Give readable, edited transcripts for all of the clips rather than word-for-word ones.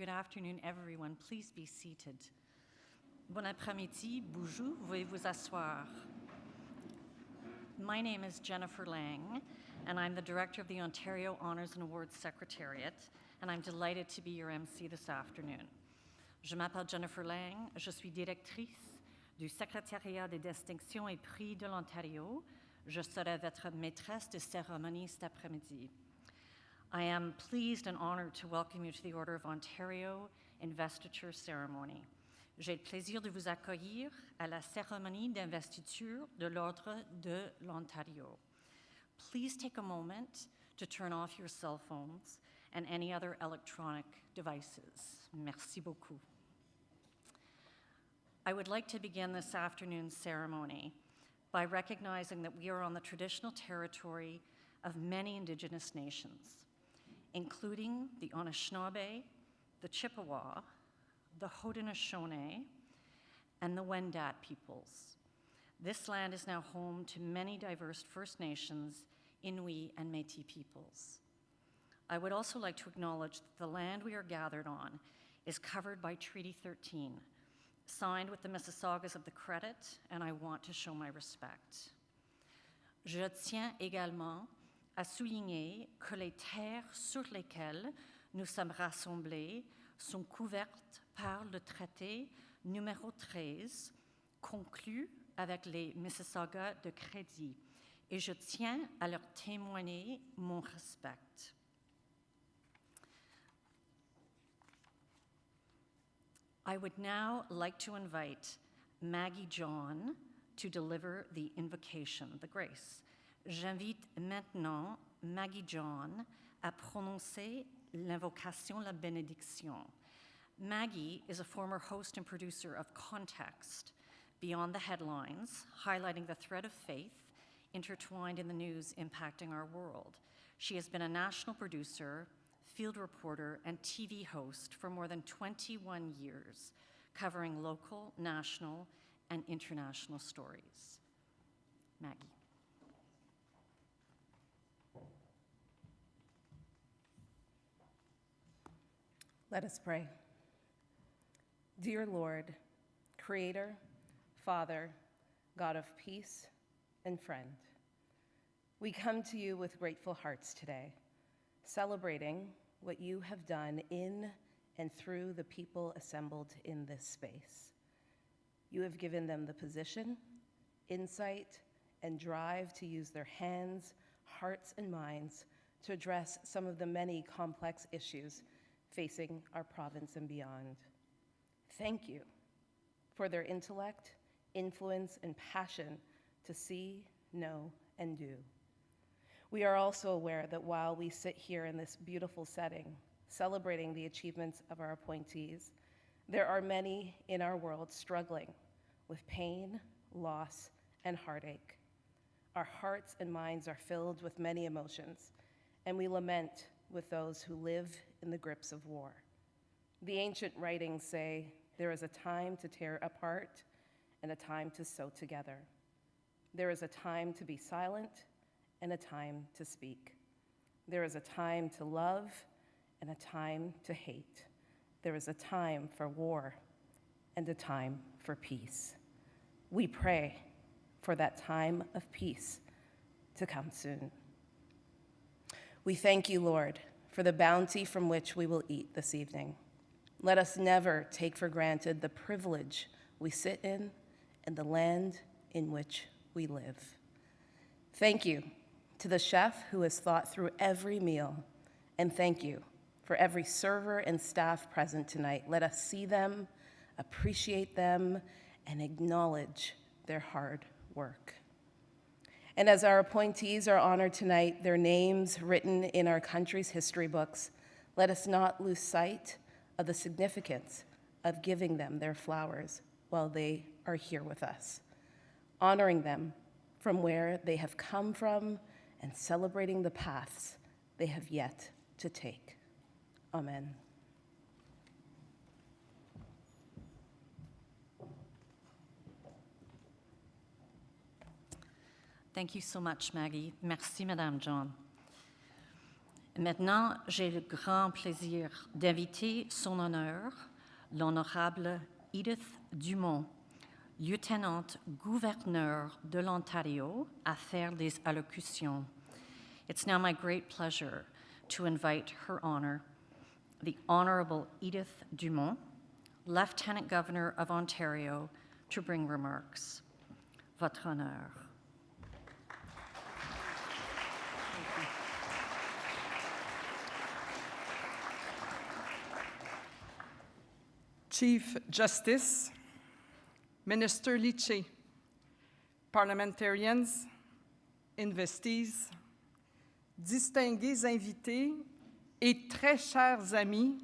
Good afternoon, everyone. Please be seated. Bon après-midi, bonjour, veuillez vous asseoir. My name is Jennifer Lang, and I'm the director of the Ontario Honours and Awards Secretariat, and I'm delighted to be your MC this afternoon. Je m'appelle Jennifer Lang, je suis directrice du Secrétariat des distinctions et prix de l'Ontario. Je serai votre maîtresse de cérémonie cet après-midi. I am pleased and honored to welcome you to the Order of Ontario Investiture Ceremony. J'ai le plaisir de vous accueillir à la cérémonie d'investiture de l'Ordre de l'Ontario. Please take a moment to turn off your cell phones and any other electronic devices. Merci beaucoup. I would like to begin this afternoon's ceremony by recognizing that we are on the traditional territory of many Indigenous nations, including the Anishinaabe, the Chippewa, the Haudenosaunee, and the Wendat peoples. This land is now home to many diverse First Nations, Inuit, and Métis peoples. I would also like to acknowledge that the land we are gathered on is covered by Treaty 13, signed with the Mississaugas of the Credit, and I want to show my respect. Je tiens également à souligner que les terres sur lesquelles nous sommes rassemblés sont couvertes par le traité numéro 13, conclu avec les Mississaugas de Crédit, et je tiens à leur témoigner mon respect. I would now like to invite Maggie John to deliver the invocation, the grace. J'invite maintenant Maggie John à prononcer l'invocation, la bénédiction. Maggie is a former host and producer of Context, Beyond the Headlines, highlighting the thread of faith intertwined in the news impacting our world. She has been a national producer, field reporter, and TV host for more than 21 years, covering local, national, and international stories. Maggie. Let us pray. Dear Lord, Creator, Father, God of peace, and friend, we come to you with grateful hearts today, celebrating what you have done in and through the people assembled in this space. You have given them the position, insight, and drive to use their hands, hearts, and minds to address some of the many complex issues facing our province and beyond. Thank you for their intellect, influence, and passion to see, know, and do. We are also aware that while we sit here in this beautiful setting, celebrating the achievements of our appointees, there are many in our world struggling with pain, loss, and heartache. Our hearts and minds are filled with many emotions, and we lament with those who live in the grips of war. The ancient writings say there is a time to tear apart and a time to sew together. There is a time to be silent and a time to speak. There is a time to love and a time to hate. There is a time for war and a time for peace. We pray for that time of peace to come soon. We thank you, Lord, for the bounty from which we will eat this evening. Let us never take for granted the privilege we sit in and the land in which we live. Thank you to the chef who has thought through every meal, and thank you for every server and staff present tonight. Let us see them, appreciate them, and acknowledge their hard work. And as our appointees are honored tonight, their names written in our country's history books, let us not lose sight of the significance of giving them their flowers while they are here with us, honoring them from where they have come from and celebrating the paths they have yet to take. Amen. Thank you so much, Maggie. Merci, Madame John. Maintenant, j'ai le grand plaisir d'inviter son honneur, l'honorable Edith Dumont, lieutenant-gouverneur de l'Ontario, à faire des allocutions. It's now my great pleasure to invite Her Honor, the Honorable Edith Dumont, Lieutenant Governor of Ontario, to bring remarks. Votre honneur. Chief Justice, Minister Licce, parliamentarians, investees, distingués invités et très chers amis,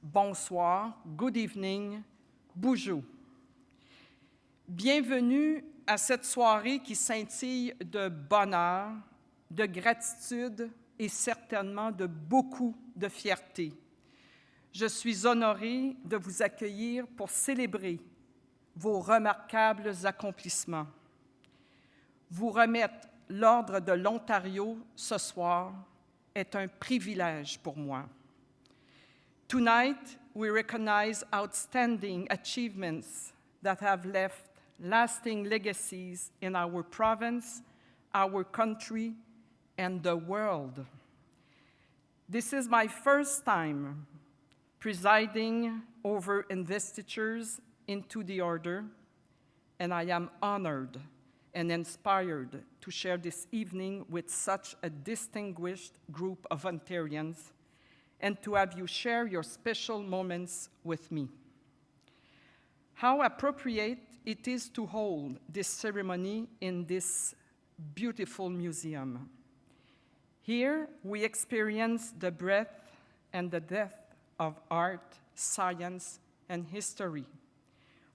bonsoir, good evening, bonjour. Bienvenue à cette soirée qui scintille de bonheur, de gratitude et certainement de beaucoup de fierté. Je suis honorée de vous accueillir pour célébrer vos remarquables accomplissements. Vous remettre l'Ordre de l'Ontario ce soir est un privilège pour moi. Tonight, we recognize outstanding achievements that have left lasting legacies in our province, our country, and the world. This is my first time presiding over investitures into the order, and I am honored and inspired to share this evening with such a distinguished group of Ontarians and to have you share your special moments with me. How appropriate it is to hold this ceremony in this beautiful museum. Here we experience the breadth and the depth of art, science, and history.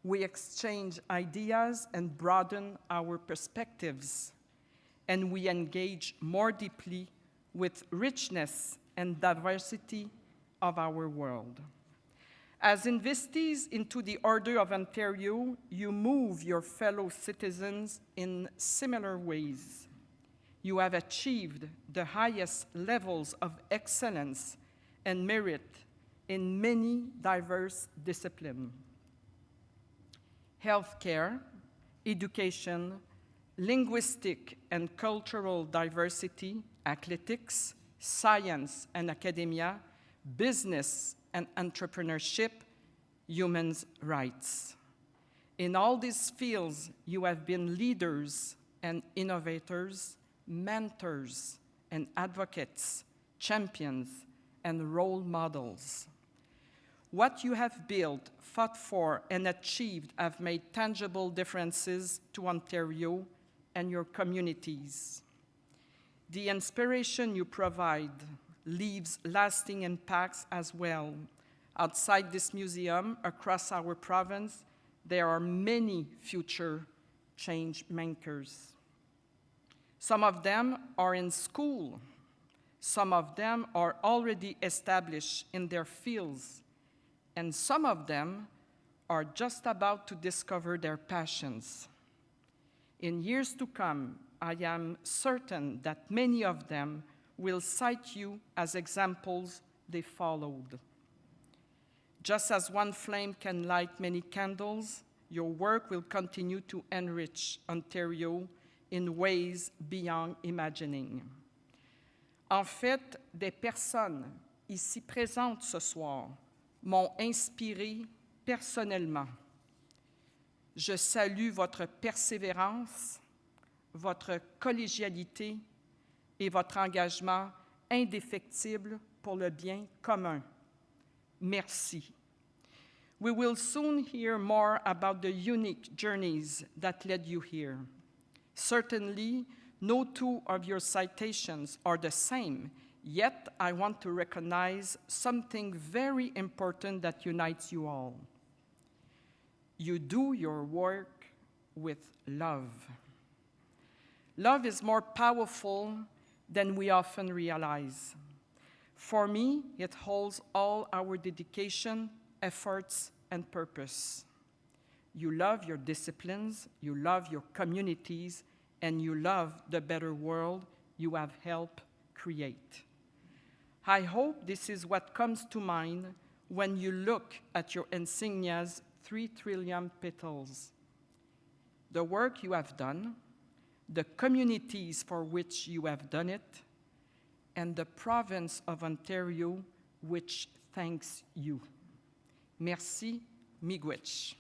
We exchange ideas and broaden our perspectives, and we engage more deeply with richness and diversity of our world. As investees into the Order of Ontario, you move your fellow citizens in similar ways. You have achieved the highest levels of excellence and merit in many diverse disciplines. Healthcare, education, linguistic and cultural diversity, athletics, science and academia, business and entrepreneurship, human rights. In all these fields, you have been leaders and innovators, mentors and advocates, champions and role models. What you have built, fought for, and achieved have made tangible differences to Ontario and your communities. The inspiration you provide leaves lasting impacts as well. Outside this museum, across our province, there are many future change makers. Some of them are in school. Some of them are already established in their fields. And some of them are just about to discover their passions. In years to come, I am certain that many of them will cite you as examples they followed. Just as one flame can light many candles, your work will continue to enrich Ontario in ways beyond imagining. En fait, des personnes ici présentes ce soir m'ont inspiré personnellement. Je salue votre persévérance, votre collégialité et votre engagement indéfectible pour le bien commun. Merci. We will soon hear more about the unique journeys that led you here. Certainly, no two of your citations are the same, yet I want to recognize something very important that unites you all. You do your work with love. Love is more powerful than we often realize. For me, it holds all our dedication, efforts, and purpose. You love your disciplines, you love your communities, and you love the better world you have helped create. I hope this is what comes to mind when you look at your insignia's 3 trillion petals. The work you have done, the communities for which you have done it, and the province of Ontario which thanks you. Merci, miigwech.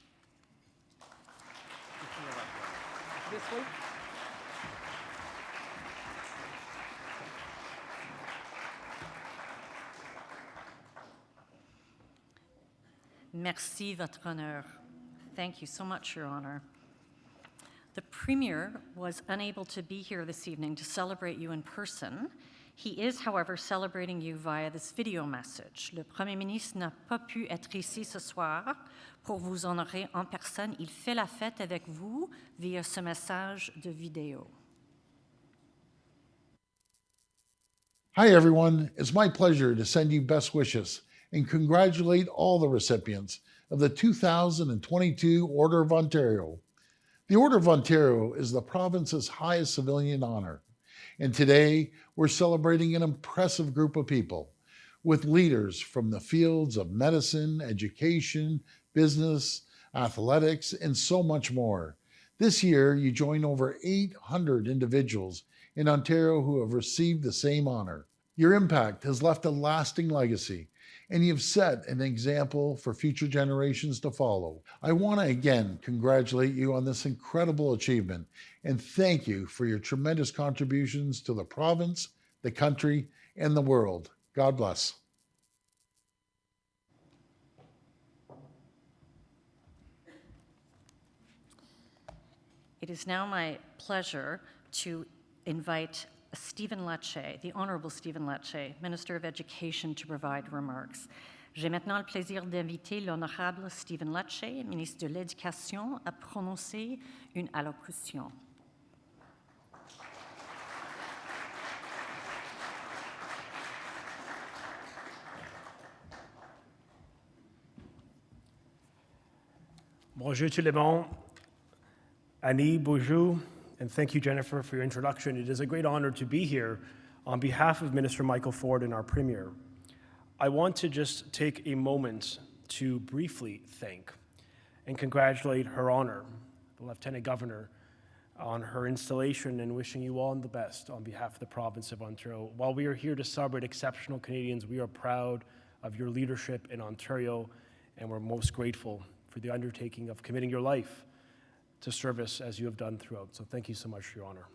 This way. Merci, Votre Honneur. Thank you so much, Your Honor. The Premier was unable to be here this evening to celebrate you in person. He is, however, celebrating you via this video message. Le Premier ministre n'a pas pu être ici ce soir pour vous honorer en personne. Il fait la fête avec vous via ce message de vidéo. Hi, everyone. It's my pleasure to send you best wishes and congratulate all the recipients of the 2022 Order of Ontario. The Order of Ontario is the province's highest civilian honor, and today we're celebrating an impressive group of people with leaders from the fields of medicine, education, business, athletics, and so much more. This year, you join over 800 individuals in Ontario who have received the same honor. Your impact has left a lasting legacy, and you've set an example for future generations to follow. I want to again congratulate you on this incredible achievement and thank you for your tremendous contributions to the province, the country, and the world. God bless. It is now my pleasure to invite Stephen Lecce, the Honorable Stephen Lecce, Minister of Education, to provide remarks. J'ai maintenant le plaisir d'inviter l'Honorable Stephen Lecce, ministre de l'Éducation, à prononcer une allocution. Bonjour tout le monde. Annie, bonjour, and thank you, Jennifer, for your introduction. It is a great honor to be here on behalf of Minister Michael Ford and our Premier. I want to just take a moment to briefly thank and congratulate Her Honor, the Lieutenant Governor, on her installation and wishing you all the best on behalf of the province of Ontario. While we are here to celebrate exceptional Canadians, we are proud of your leadership in Ontario, and we're most grateful for the undertaking of committing your life to service as you have done throughout. So thank you so much, Your Honor.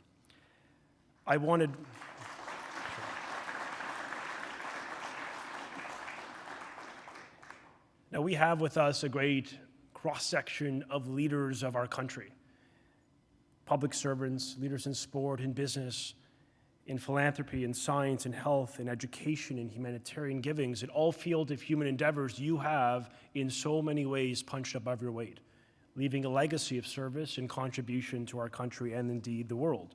Now we have with us a great cross-section of leaders of our country. Public servants, leaders in sport, in business, in philanthropy, in science, in health, in education, in humanitarian givings, in all fields of human endeavors, you have in so many ways punched above your weight, leaving a legacy of service and contribution to our country and indeed the world.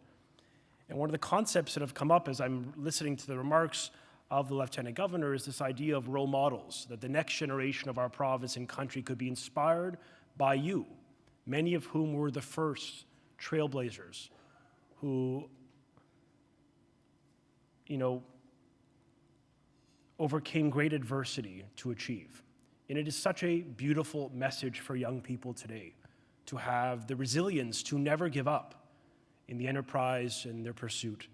And one of the concepts that have come up as I'm listening to the remarks of the Lieutenant Governor is this idea of role models, that the next generation of our province and country could be inspired by you, many of whom were the first trailblazers who, overcame great adversity to achieve. And it is such a beautiful message for young people today to have the resilience to never give up in the enterprise and their pursuit.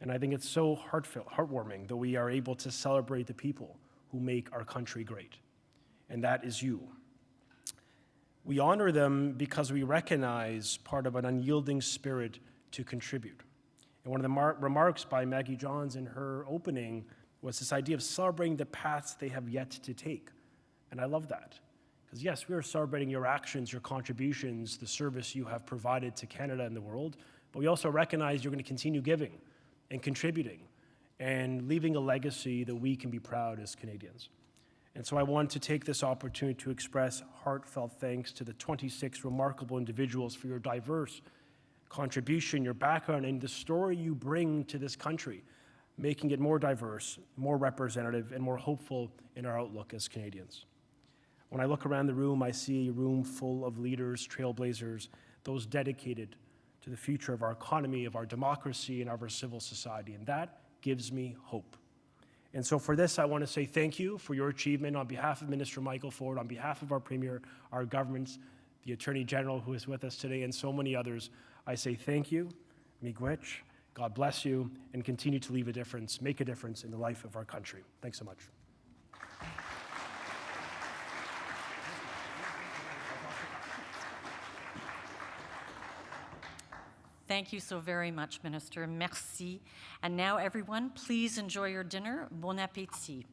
And I think it's so heartwarming that we are able to celebrate the people who make our country great. And that is you. We honor them because we recognize part of an unyielding spirit to contribute. And one of the remarks by Maggie Johns in her opening was this idea of celebrating the paths they have yet to take. And I love that. Because yes, we are celebrating your actions, your contributions, the service you have provided to Canada and the world, but we also recognize you're going to continue giving and contributing and leaving a legacy that we can be proud as Canadians. And so I want to take this opportunity to express heartfelt thanks to the 26 remarkable individuals for your diverse contribution, your background, and the story you bring to this country, making it more diverse, more representative, and more hopeful in our outlook as Canadians. When I look around the room, I see a room full of leaders, trailblazers, those dedicated to the future of our economy, of our democracy, and of our civil society, and that gives me hope. And so for this, I want to say thank you for your achievement on behalf of Minister Michael Ford, on behalf of our Premier, our governments, the Attorney General who is with us today, and so many others. I say thank you, miigwech, God bless you, and continue to leave a difference, make a difference in the life of our country. Thanks so much. Thank you so very much, Minister. Merci. And now, everyone, please enjoy your dinner. Bon appétit.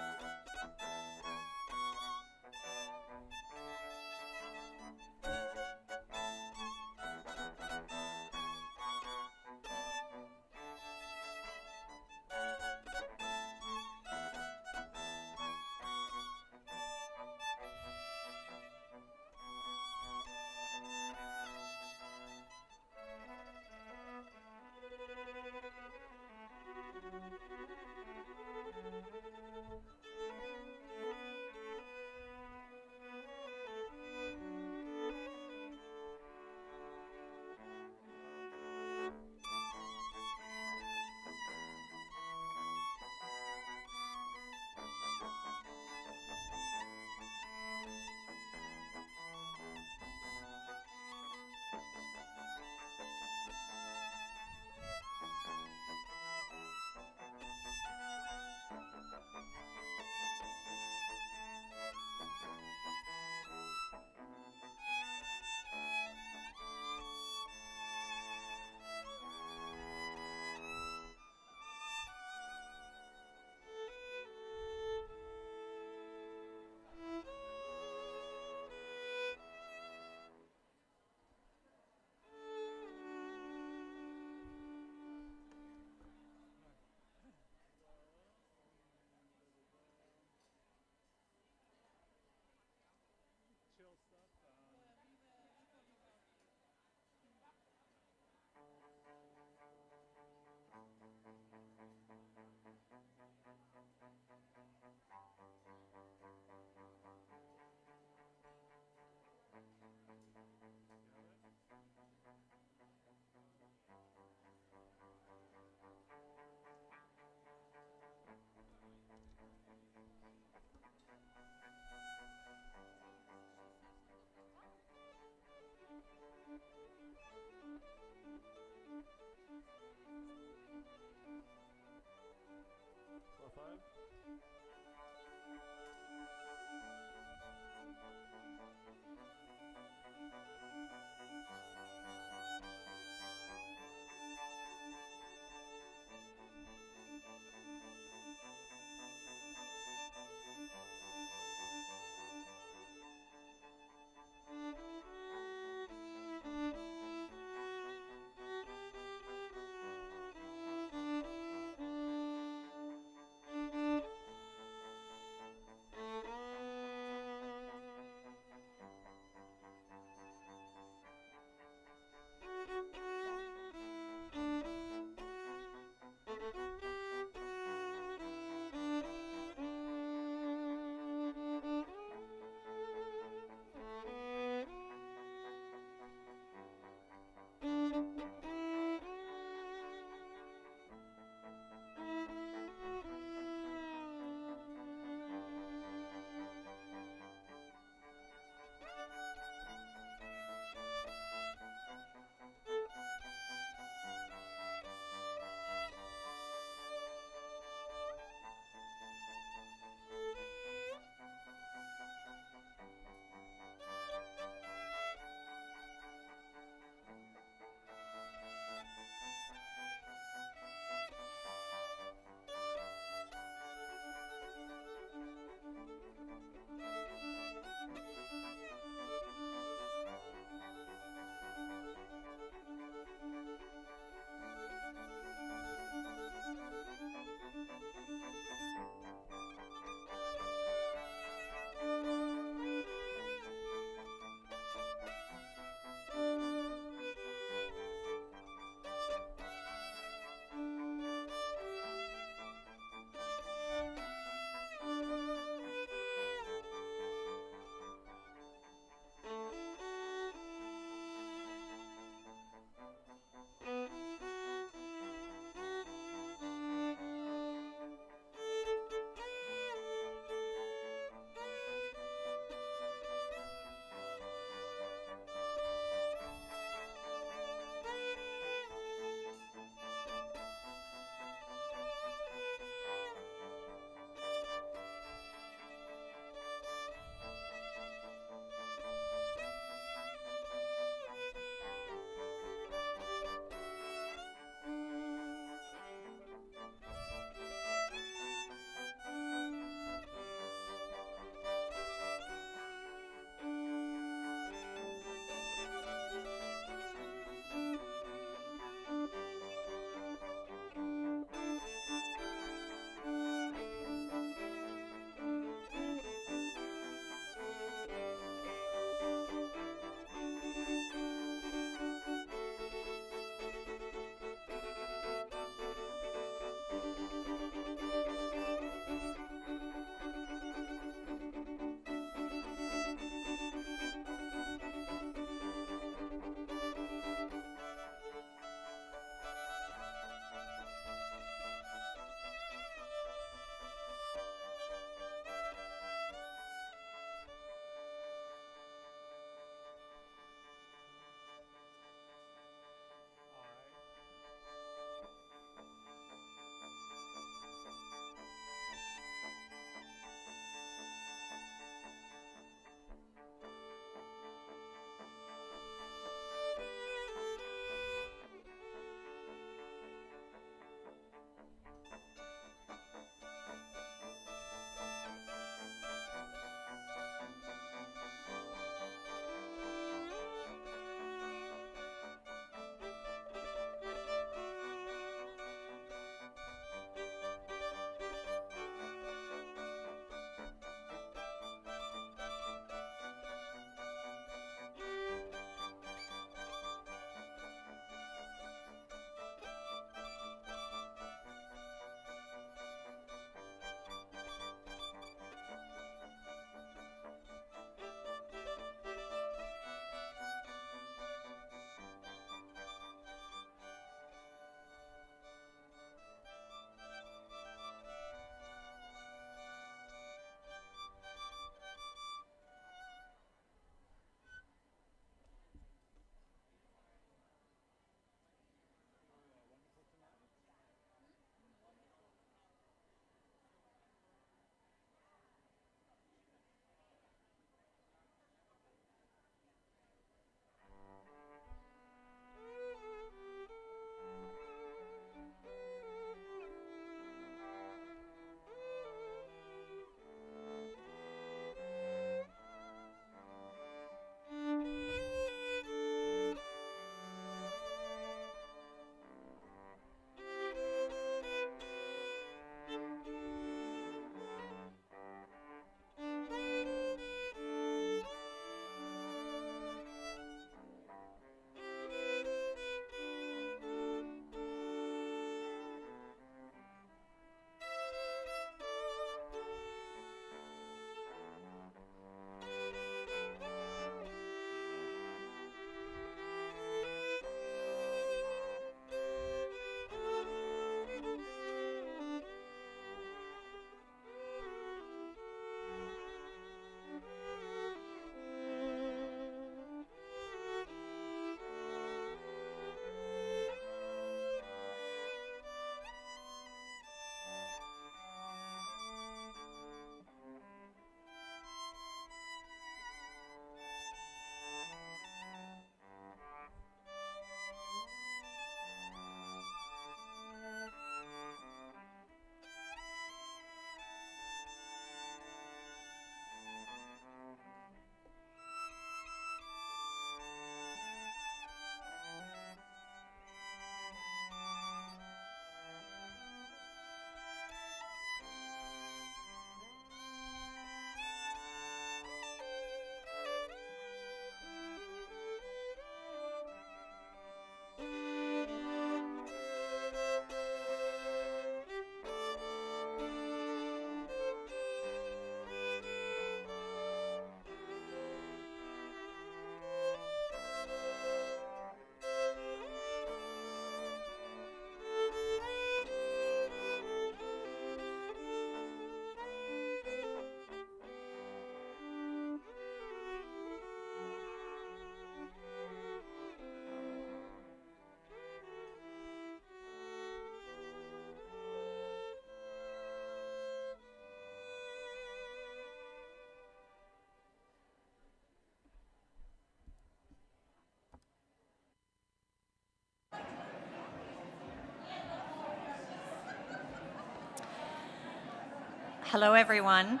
Hello, everyone.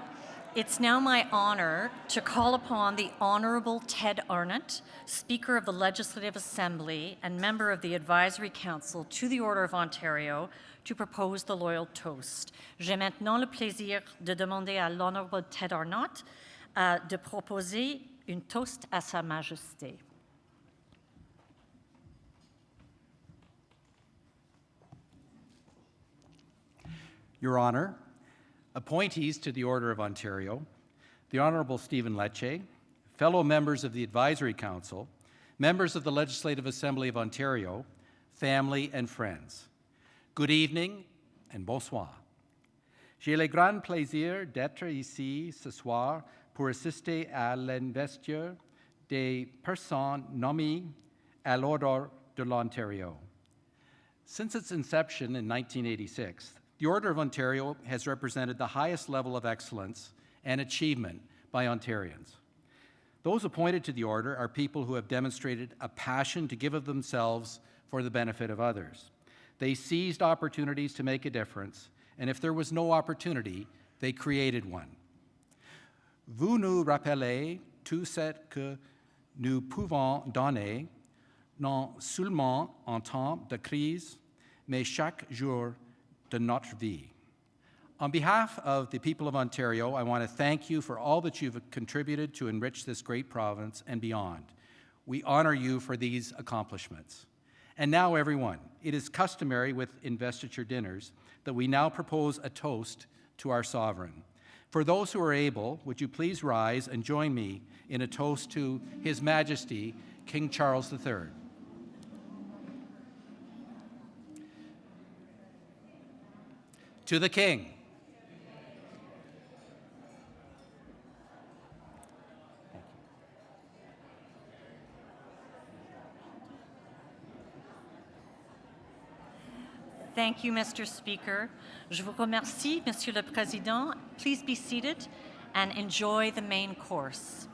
It's now my honor to call upon the Honorable Ted Arnott, Speaker of the Legislative Assembly and member of the Advisory Council to the Order of Ontario, to propose the loyal toast. J'ai maintenant le plaisir de demander à l'Honorable Ted Arnott de proposer un toast à Sa Majesté. Your Honor, appointees to the Order of Ontario, the Honourable Stephen Lecce, fellow members of the Advisory Council, members of the Legislative Assembly of Ontario, family and friends. Good evening and bonsoir. J'ai le grand plaisir d'être ici ce soir pour assister à l'investiture des personnes nommées à l'Ordre de l'Ontario. Since its inception in 1986, the Order of Ontario has represented the highest level of excellence and achievement by Ontarians. Those appointed to the Order are people who have demonstrated a passion to give of themselves for the benefit of others. They seized opportunities to make a difference, and if there was no opportunity, they created one. Vous nous rappelez tout ce que nous pouvons donner, non seulement en temps de crise, mais chaque jour de notre vie. On behalf of the people of Ontario, I want to thank you for all that you've contributed to enrich this great province and beyond. We honor you for these accomplishments. And now, everyone, it is customary with investiture dinners that we now propose a toast to our sovereign. For those who are able, would you please rise and join me in a toast to His Majesty, King Charles III. To the King. Thank you, Mr. Speaker. Je vous remercie, Monsieur le Président. Please be seated and enjoy the main course.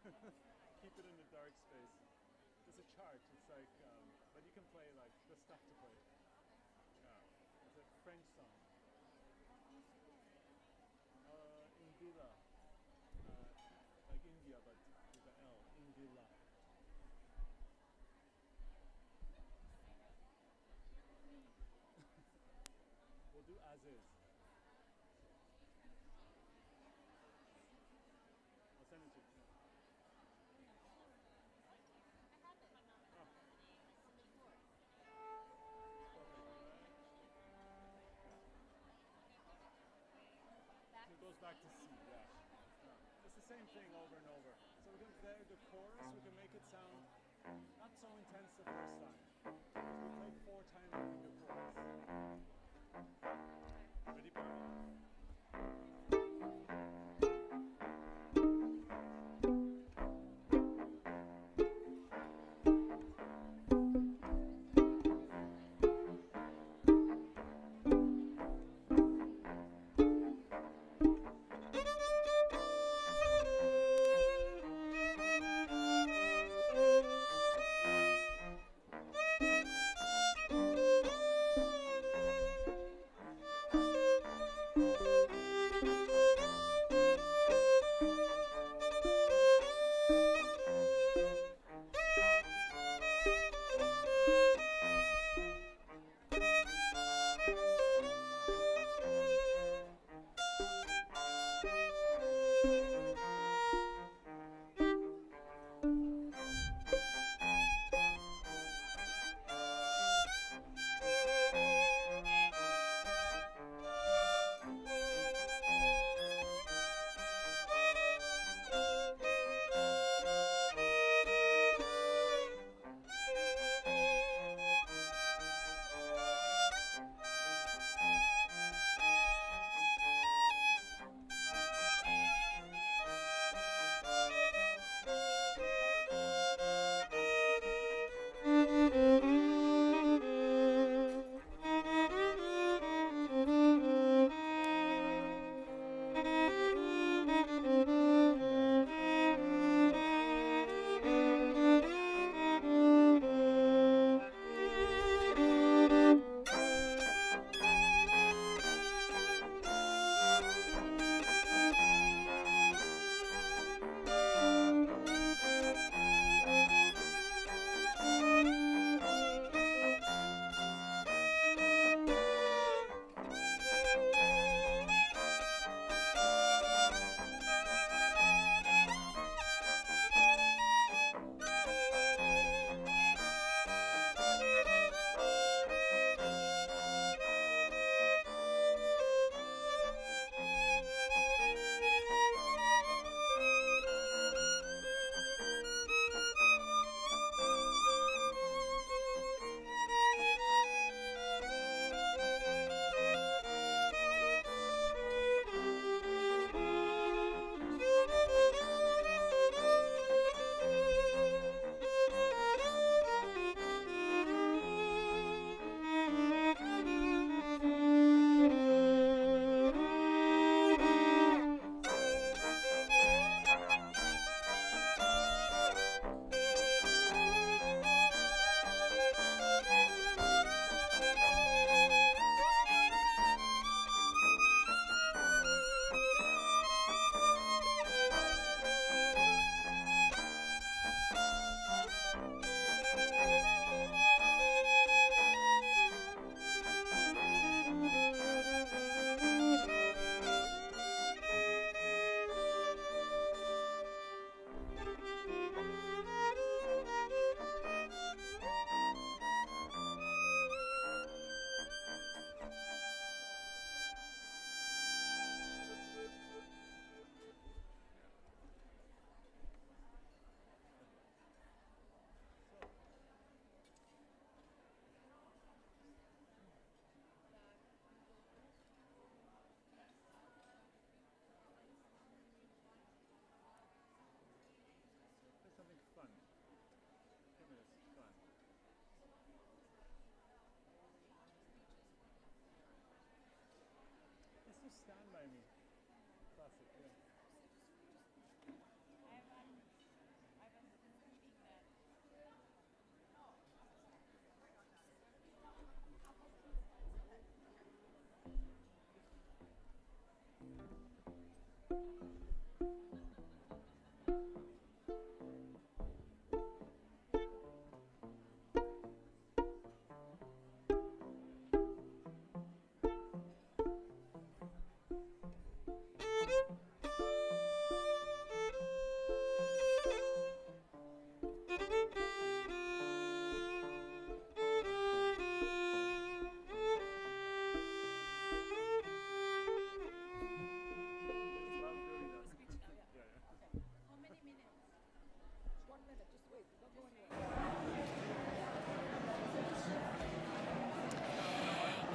Keep it in the dark space. There's a chart. It's like, but you can play like the stuff to play. Yeah, it's a French song. Indira, like India, but with the L. Indira. We'll do as is. I'll send it to you. It goes back to C, yeah. It's the same thing over and over. So we can, the chorus, we can make it sound not so intense the first time. We play 4 times in the chorus. Ready, Barry?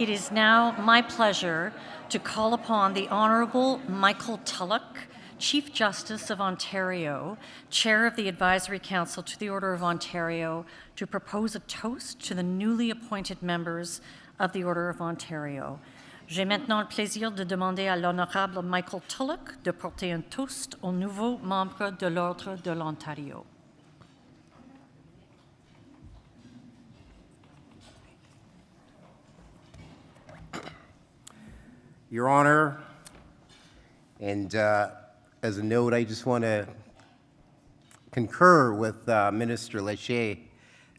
It is now my pleasure to call upon the Honorable Michael Tulloch, Chief Justice of Ontario, Chair of the Advisory Council to the Order of Ontario, to propose a toast to the newly appointed members of the Order of Ontario. J'ai maintenant le plaisir de demander à l'Honorable Michael Tulloch de porter un toast aux nouveaux membres de l'Ordre de l'Ontario. Your Honor, and as a note, I just want to concur with Minister Léger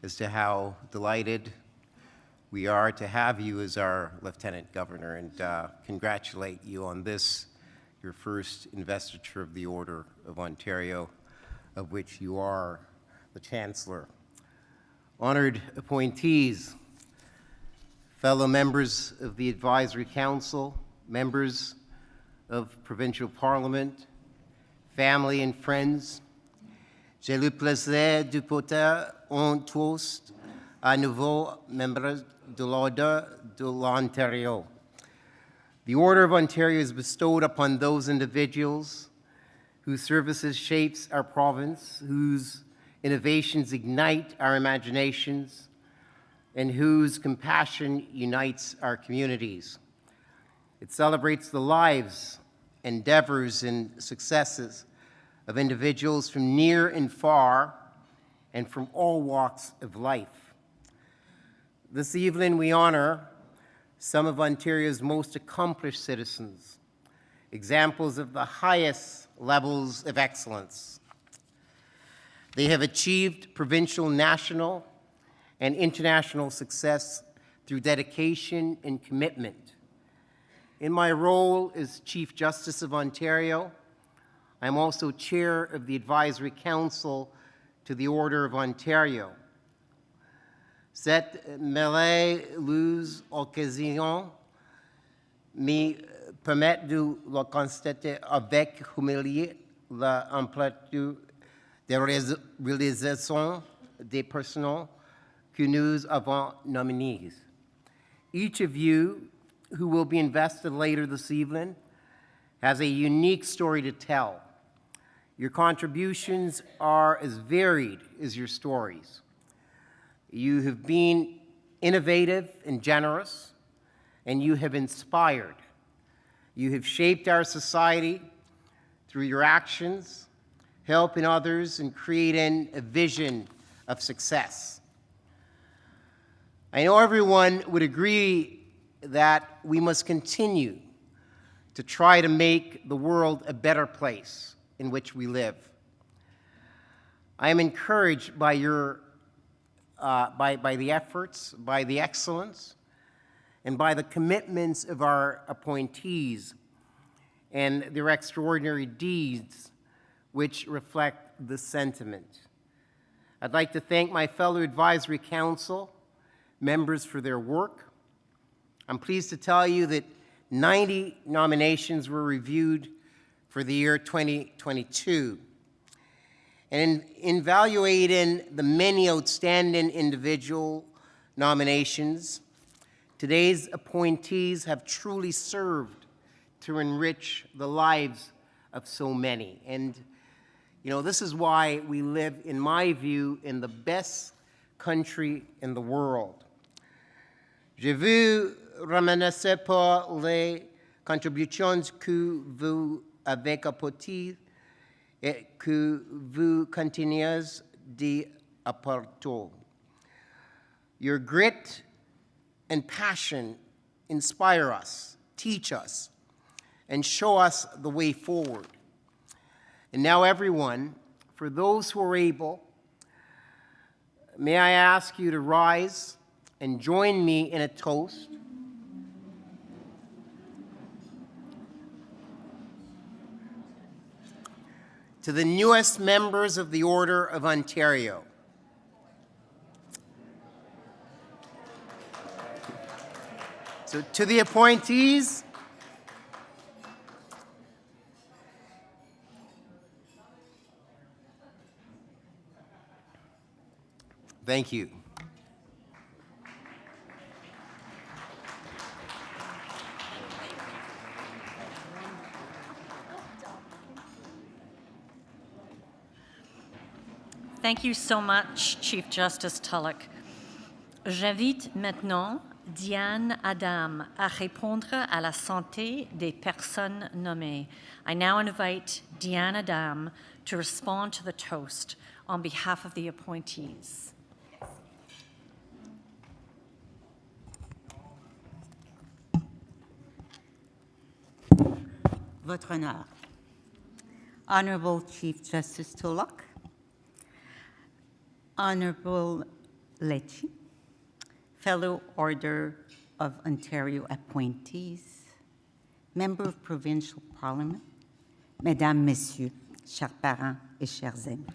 as to how delighted we are to have you as our Lieutenant Governor, and congratulate you on this, your first investiture of the Order of Ontario, of which you are the Chancellor. Honored appointees, fellow members of the Advisory Council, members of Provincial Parliament, family and friends, j'ai le plaisir de porter un toast à nouveau membres de l'Ordre de l'Ontario. The Order of Ontario is bestowed upon those individuals whose services shapes our province, whose innovations ignite our imaginations, and whose compassion unites our communities. It celebrates the lives, endeavors, and successes of individuals from near and far and from all walks of life. This evening, we honor some of Ontario's most accomplished citizens, examples of the highest levels of excellence. They have achieved provincial, national, and international success through dedication and commitment. In my role as Chief Justice of Ontario, I'm also Chair of the Advisory Council to the Order of Ontario. Cette merveilleuse occasion me permet de le constater avec humilité l'amplitude des réalisations des personnes que nous avons nominées. Each of you who will be invested later this evening has a unique story to tell. Your contributions are as varied as your stories. You have been innovative and generous, and you have inspired. You have shaped our society through your actions, helping others, and creating a vision of success. I know everyone would agree that we must continue to try to make the world a better place in which we live. I am encouraged by your by the efforts, by the excellence, and by the commitments of our appointees and their extraordinary deeds which reflect this sentiment. I'd like to thank my fellow Advisory Council members for their work. I'm pleased to tell you that 90 nominations were reviewed for the year 2022. And in evaluating the many outstanding individual nominations, today's appointees have truly served to enrich the lives of so many. And, you know, this is why we live, in my view, in the best country in the world. Je veux remercier pour les contributions que vous avez apportées et que vous continuez d'apporter. Your grit and passion inspire us, teach us, and show us the way forward. And now everyone, for those who are able, may I ask you to rise and join me in a toast. To the newest members of the Order of Ontario. So to the appointees, thank you. Thank you so much, Chief Justice Tulloch. J'invite maintenant Diane Adam à répondre à la santé des personnes nommées. I now invite Diane Adam to respond to the toast on behalf of the appointees. Votre honneur. Honorable Chief Justice Tulloch, Honorable Lecce, fellow Order of Ontario appointees, Member of Provincial Parliament, Mesdames, Messieurs, chers parents et chers amis.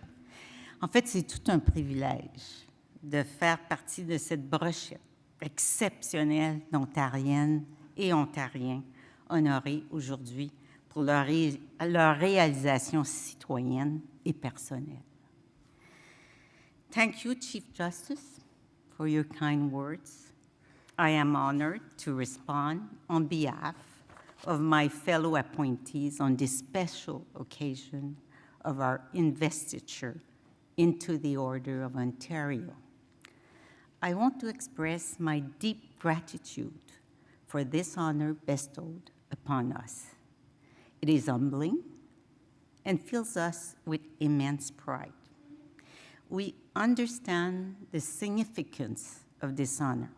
En fait, c'est tout un privilège de faire partie de cette brochette exceptionnelle d'Ontariennes et Ontariens honorés aujourd'hui pour leur réalisation citoyenne et personnelle. Thank you, Chief Justice, for your kind words. I am honored to respond on behalf of my fellow appointees on this special occasion of our investiture into the Order of Ontario. I want to express my deep gratitude for this honor bestowed upon us. It is humbling and fills us with immense pride. We understand the significance of this honor,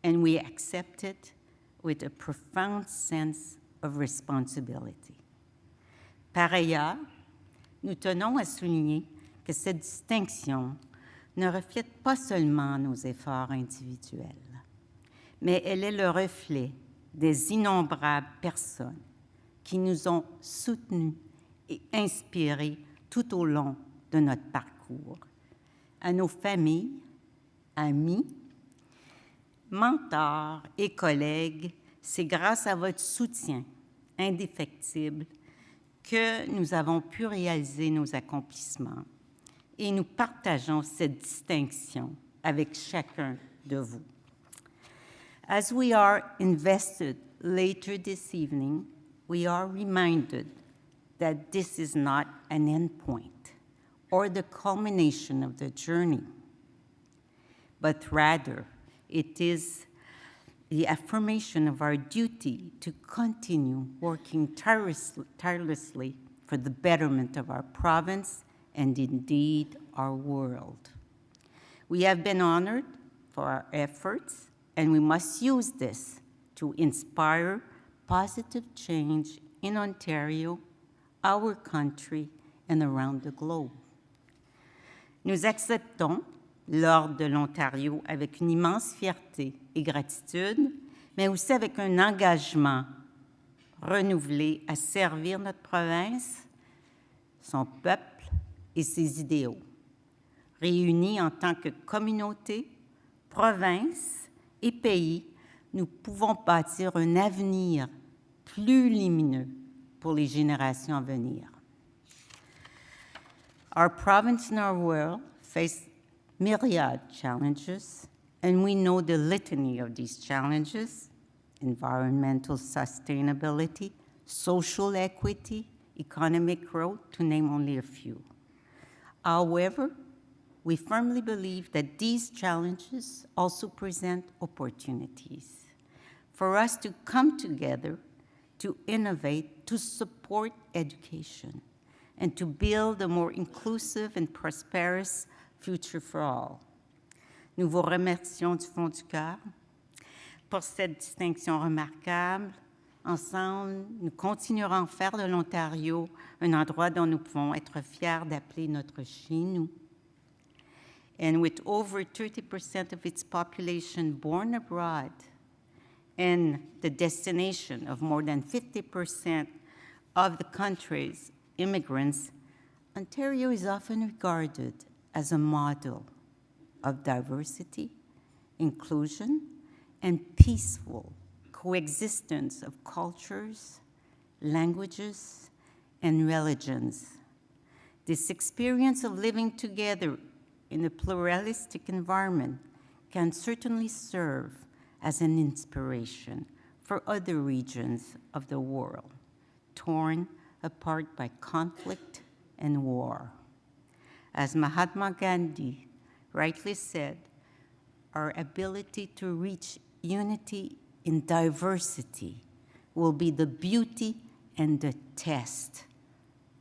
and we accept it with a profound sense of responsibility. Par ailleurs, nous tenons à souligner que cette distinction ne reflète pas seulement nos efforts individuels, mais elle est le reflet des innombrables personnes qui nous ont soutenus et inspirés tout au long de notre parcours. À nos familles, amis, mentors et collègues, c'est grâce à votre soutien indéfectible que nous avons pu réaliser nos accomplissements et nous partageons cette distinction avec chacun de vous. As we are invested later this evening, we are reminded that this is not an endpoint or the culmination of the journey, but rather it is the affirmation of our duty to continue working tirelessly for the betterment of our province and indeed our world. We have been honored for our efforts, and we must use this to inspire positive change in Ontario, our country, and around the globe. Nous acceptons l'Ordre de l'Ontario avec une immense fierté et gratitude, mais aussi avec un engagement renouvelé à servir notre province, son peuple et ses idéaux. Réunis en tant que communauté, province et pays, nous pouvons bâtir un avenir plus lumineux pour les générations à venir. Our province and our world face myriad challenges, and we know the litany of these challenges: environmental sustainability, social equity, economic growth, to name only a few. However, we firmly believe that these challenges also present opportunities for us to come together, to innovate, to support education, and to build a more inclusive and prosperous future for all. Nous vous remercions du fond du cœur pour cette distinction remarquable. Ensemble, nous continuerons à faire de l'Ontario un endroit dont nous pouvons être fiers d'appeler notre chez-nous. And with over 30% of its population born abroad and the destination of more than 50% of the country's immigrants, Ontario is often regarded as a model of diversity, inclusion, and peaceful coexistence of cultures, languages, and religions. This experience of living together in a pluralistic environment can certainly serve as an inspiration for other regions of the world, torn apart by conflict and war. As Mahatma Gandhi rightly said, our ability to reach unity in diversity will be the beauty and the test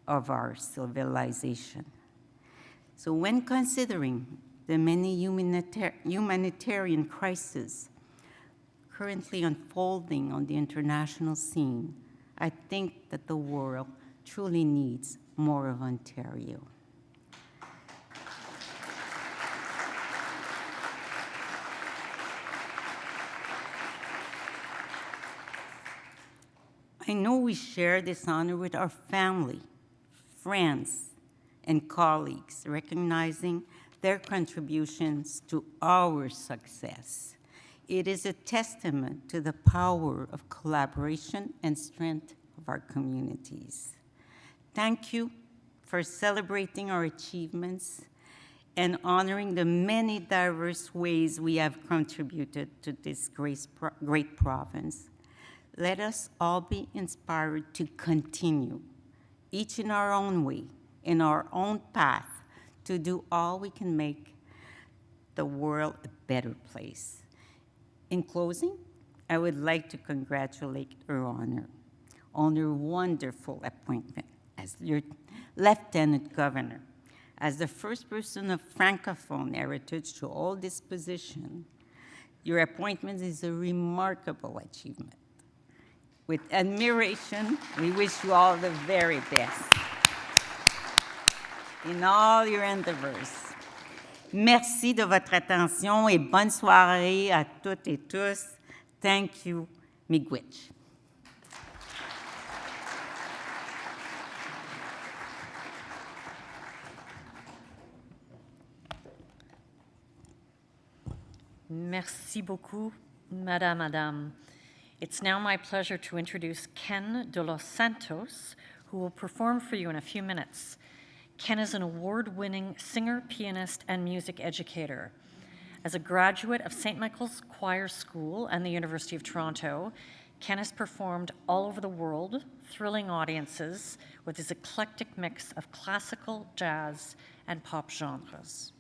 of our civilization. So when considering the many humanitarian crises currently unfolding on the international scene, I think that the world truly needs more of Ontario. I know we share this honor with our family, friends, and colleagues, recognizing their contributions to our success. It is a testament to the power of collaboration and strength of our communities. Thank you for celebrating our achievements and honoring the many diverse ways we have contributed to this great province. Let us all be inspired to continue, each in our own way, in our own path, to do all we can make the world a better place. In closing, I would like to congratulate Her Honor on her wonderful appointment as your Lieutenant Governor. As the first person of Francophone heritage to hold this position, your appointment is a remarkable achievement. With admiration, we wish you all the very best in all your endeavors. Merci de votre attention et bonne soirée à toutes et tous. Thank you, Miigwech. Merci beaucoup, Madame. It's now my pleasure to introduce Ken de los Santos, who will perform for you in a few minutes. Ken is an award-winning singer, pianist, and music educator. As a graduate of St. Michael's Choir School and the University of Toronto, Ken has performed all over the world, thrilling audiences with his eclectic mix of classical, jazz, and pop genres.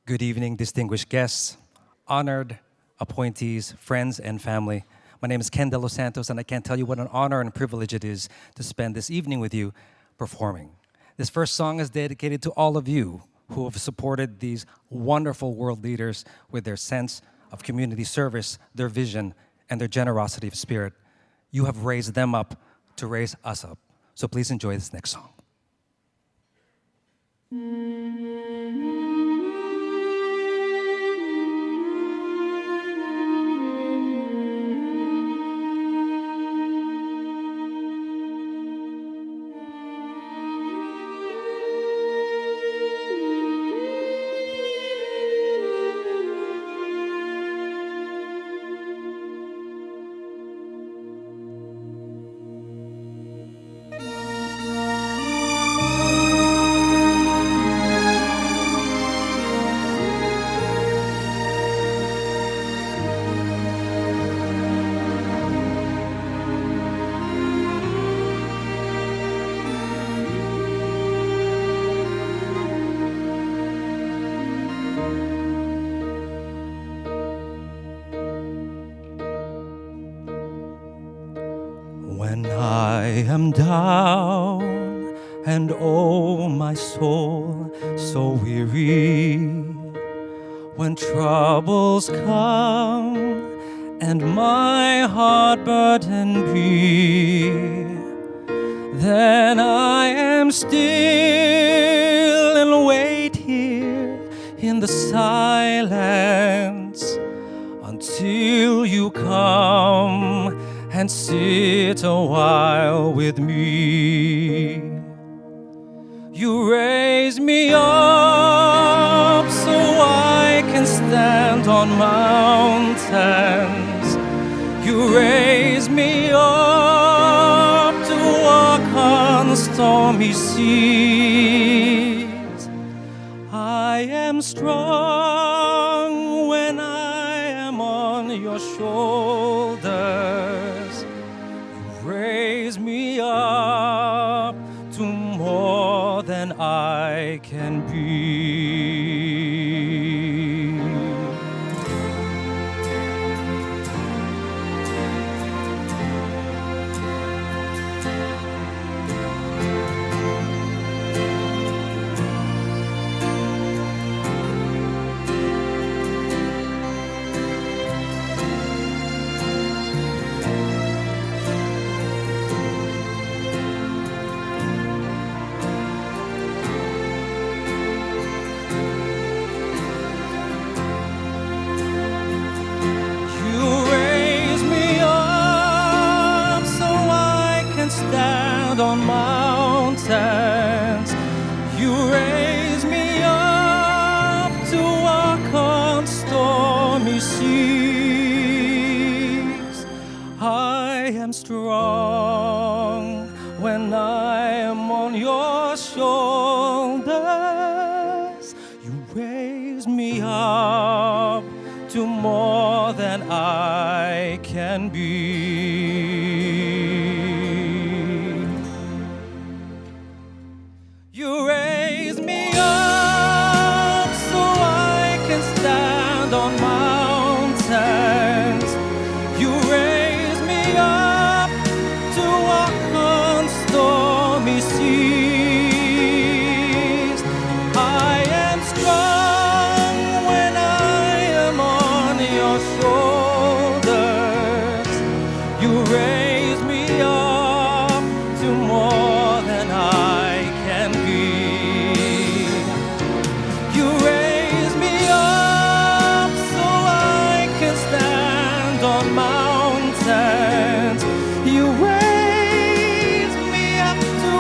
Good evening, distinguished guests, honored appointees, friends, and family. My name is Ken de los Santos, and I can't tell you what an honor and privilege it is to spend this evening with you performing. This first song is dedicated to all of you who have supported these wonderful world leaders with their sense of community service, their vision, and their generosity of spirit. You have raised them up to raise us up. So please enjoy this next song. When I am down and oh my soul so weary, when troubles come and my heart burden be, then I am still and wait here in the silence until you come and sit a while with me. You raise me up so I can stand on mountains. You raise me up to walk on stormy seas. I am strong when I am on your shoulders. You raise me up to more than I can be. Stand on mountains. You raise me up to walk on stormy seas. I am strong when I am on your shoulders. You raise me up to more than I can be. You raise me up so I can stand on mountains. You raise me up to walk on stormy seas. I am strong when I am on your shoulders. You raise me up to more than I can be. You raise me up so I can stand on mountains. You raise me up to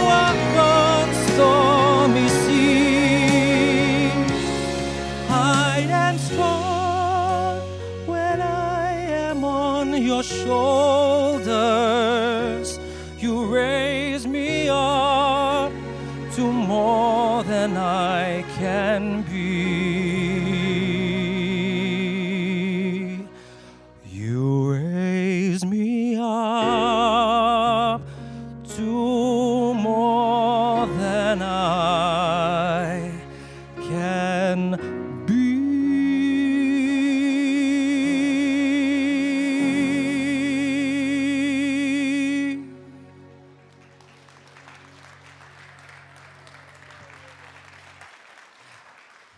walk on stormy seas. I am strong when I am on your shoulders. You raise me up to more than I can be. You raise me up to more than I can be.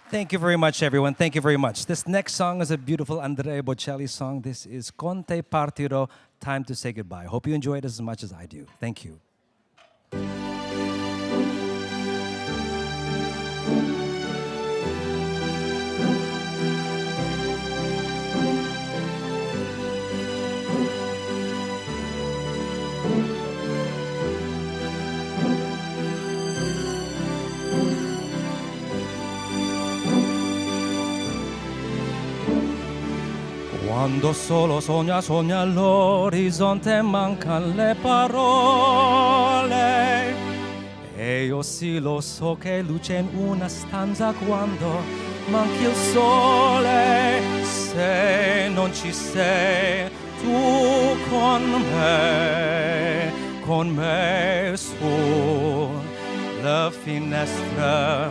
Thank you very much, everyone. Thank you very much. This next song is a beautiful Andrea Bocelli song. This is Conte Partirò, Time to Say Goodbye. Hope you enjoy it as much as I do. Thank you. Quando solo sogna, sogna all'orizzonte, mancano le parole. E io sì lo so che luce in una stanza quando manchi il sole. Se non ci sei tu con me su la finestra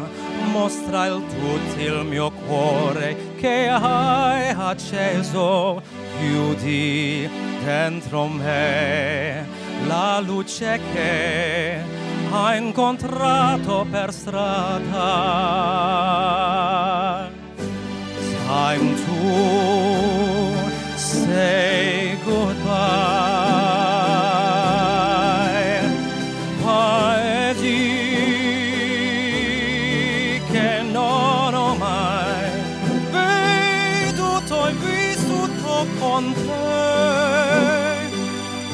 mostra tutto il mio cuore che hai acceso, chiudi dentro me la luce che ha incontrato per strada. Time to say goodbye. Paesi che non ho mai veduto e vissuto con te.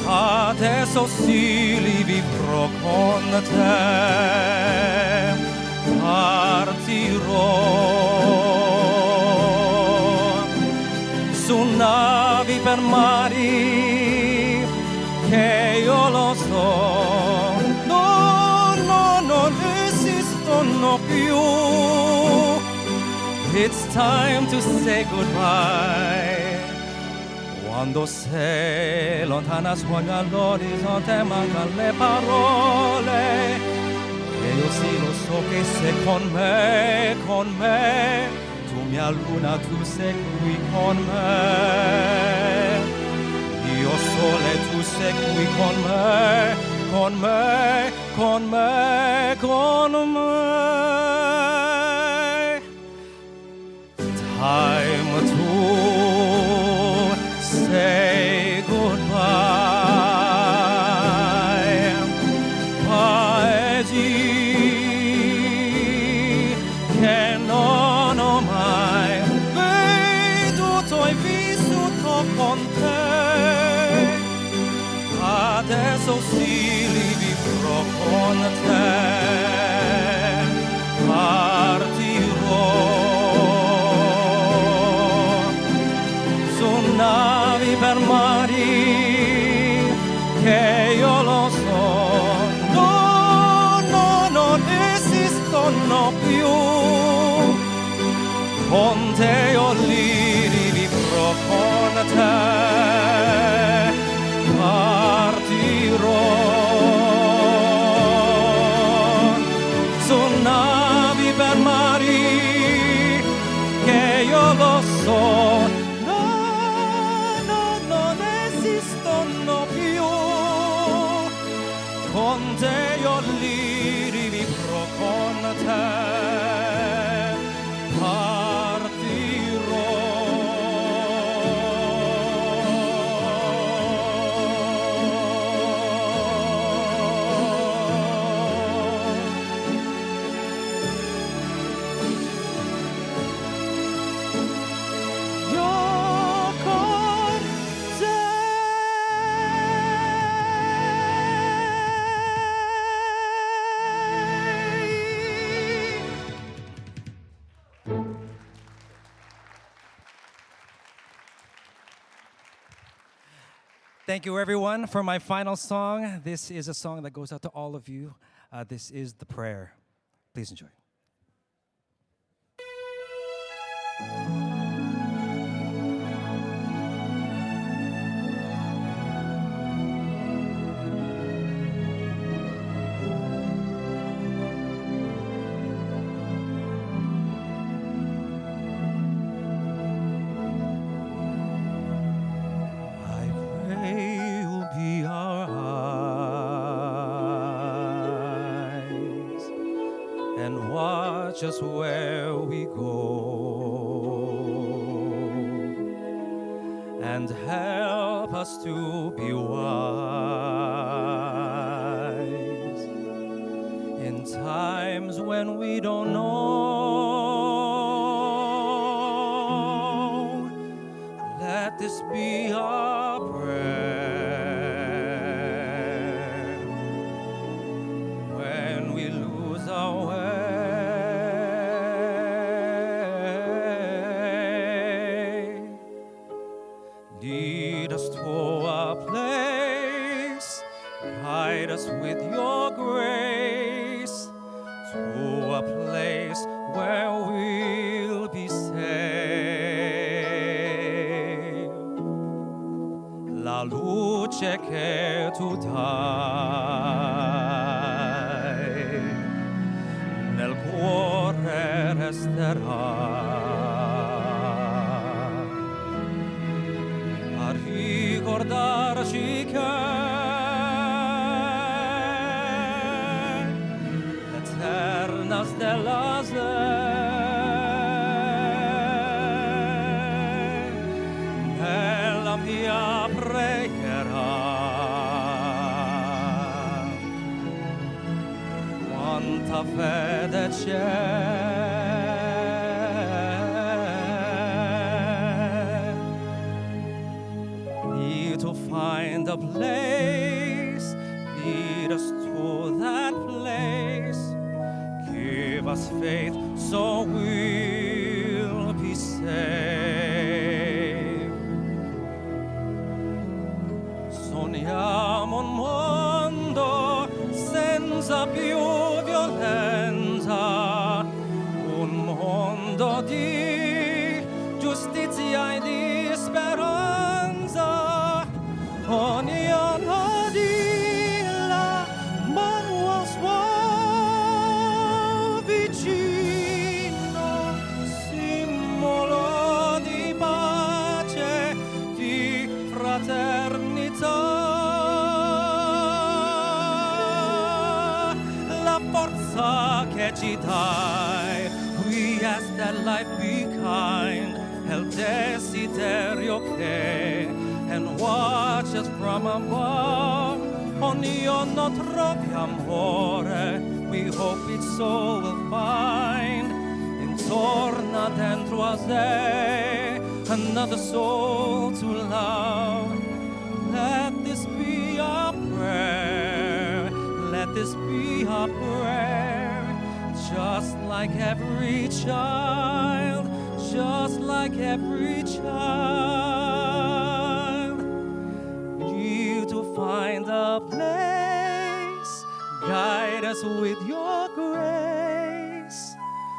Adesso sì li vivrò con te. Partirò su navi per mari che io lo so, non esistono più. It's time to say goodbye. Quando sei lontana sogna all'orizzonte, mancano le parole. E io sì lo so che sei con me, tu mia luna, tu sei qui con me. Io sole, tu sei qui con me, con me, con me, con me. Time to say goodbye. Paesi che non ho mai veduto e vissuto con te. Adesso sì li vivrò con te. Partirò su navi per mari che io lo so, non esistono più. Con te io li rivivrò con te. Partirò su navi per mari che io lo so, non esistono più. Con te io li rivivrò con te. Thank you, everyone, for my final song. This is a song that goes out to all of you. This is The Prayer. Please enjoy. Just where we go, and help us to be wise in times when we don't know. Let this be our prayer when we lose our way. Lead us to a place, guide us with your grace, to a place where we'll be saved. La luce che tu dai nel cuore resterà. Ricordarci che Need to find a place, lead us to that place. Give us faith so we'll be saved. Sogniamo un mondo senza più violenza, un mondo di giustizia e di speranza. Ognuno di la mano sua vicino, simbolo di pace, di fraternità. La forza che ci dai, we ask that life be kind, el desiderio che, and watch us from above. Ognuno trovi amore, we hope its soul will find. Intorno dentro a sé, another soul to love. Let this be our prayer, let this be our prayer. Just like every child, just like every child. You to find a place, guide us with your grace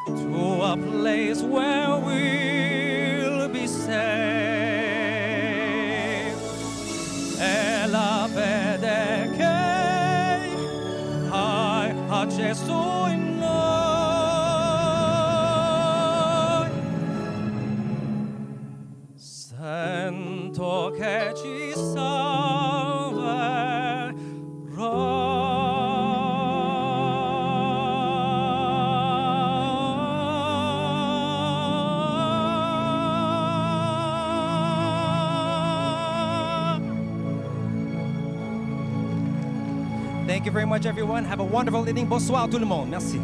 to a place where we'll be safe. E la fede che hai a Gesù in noi, sento che ci Thank you very much, everyone. Have a wonderful evening. Bonsoir tout le monde. Merci.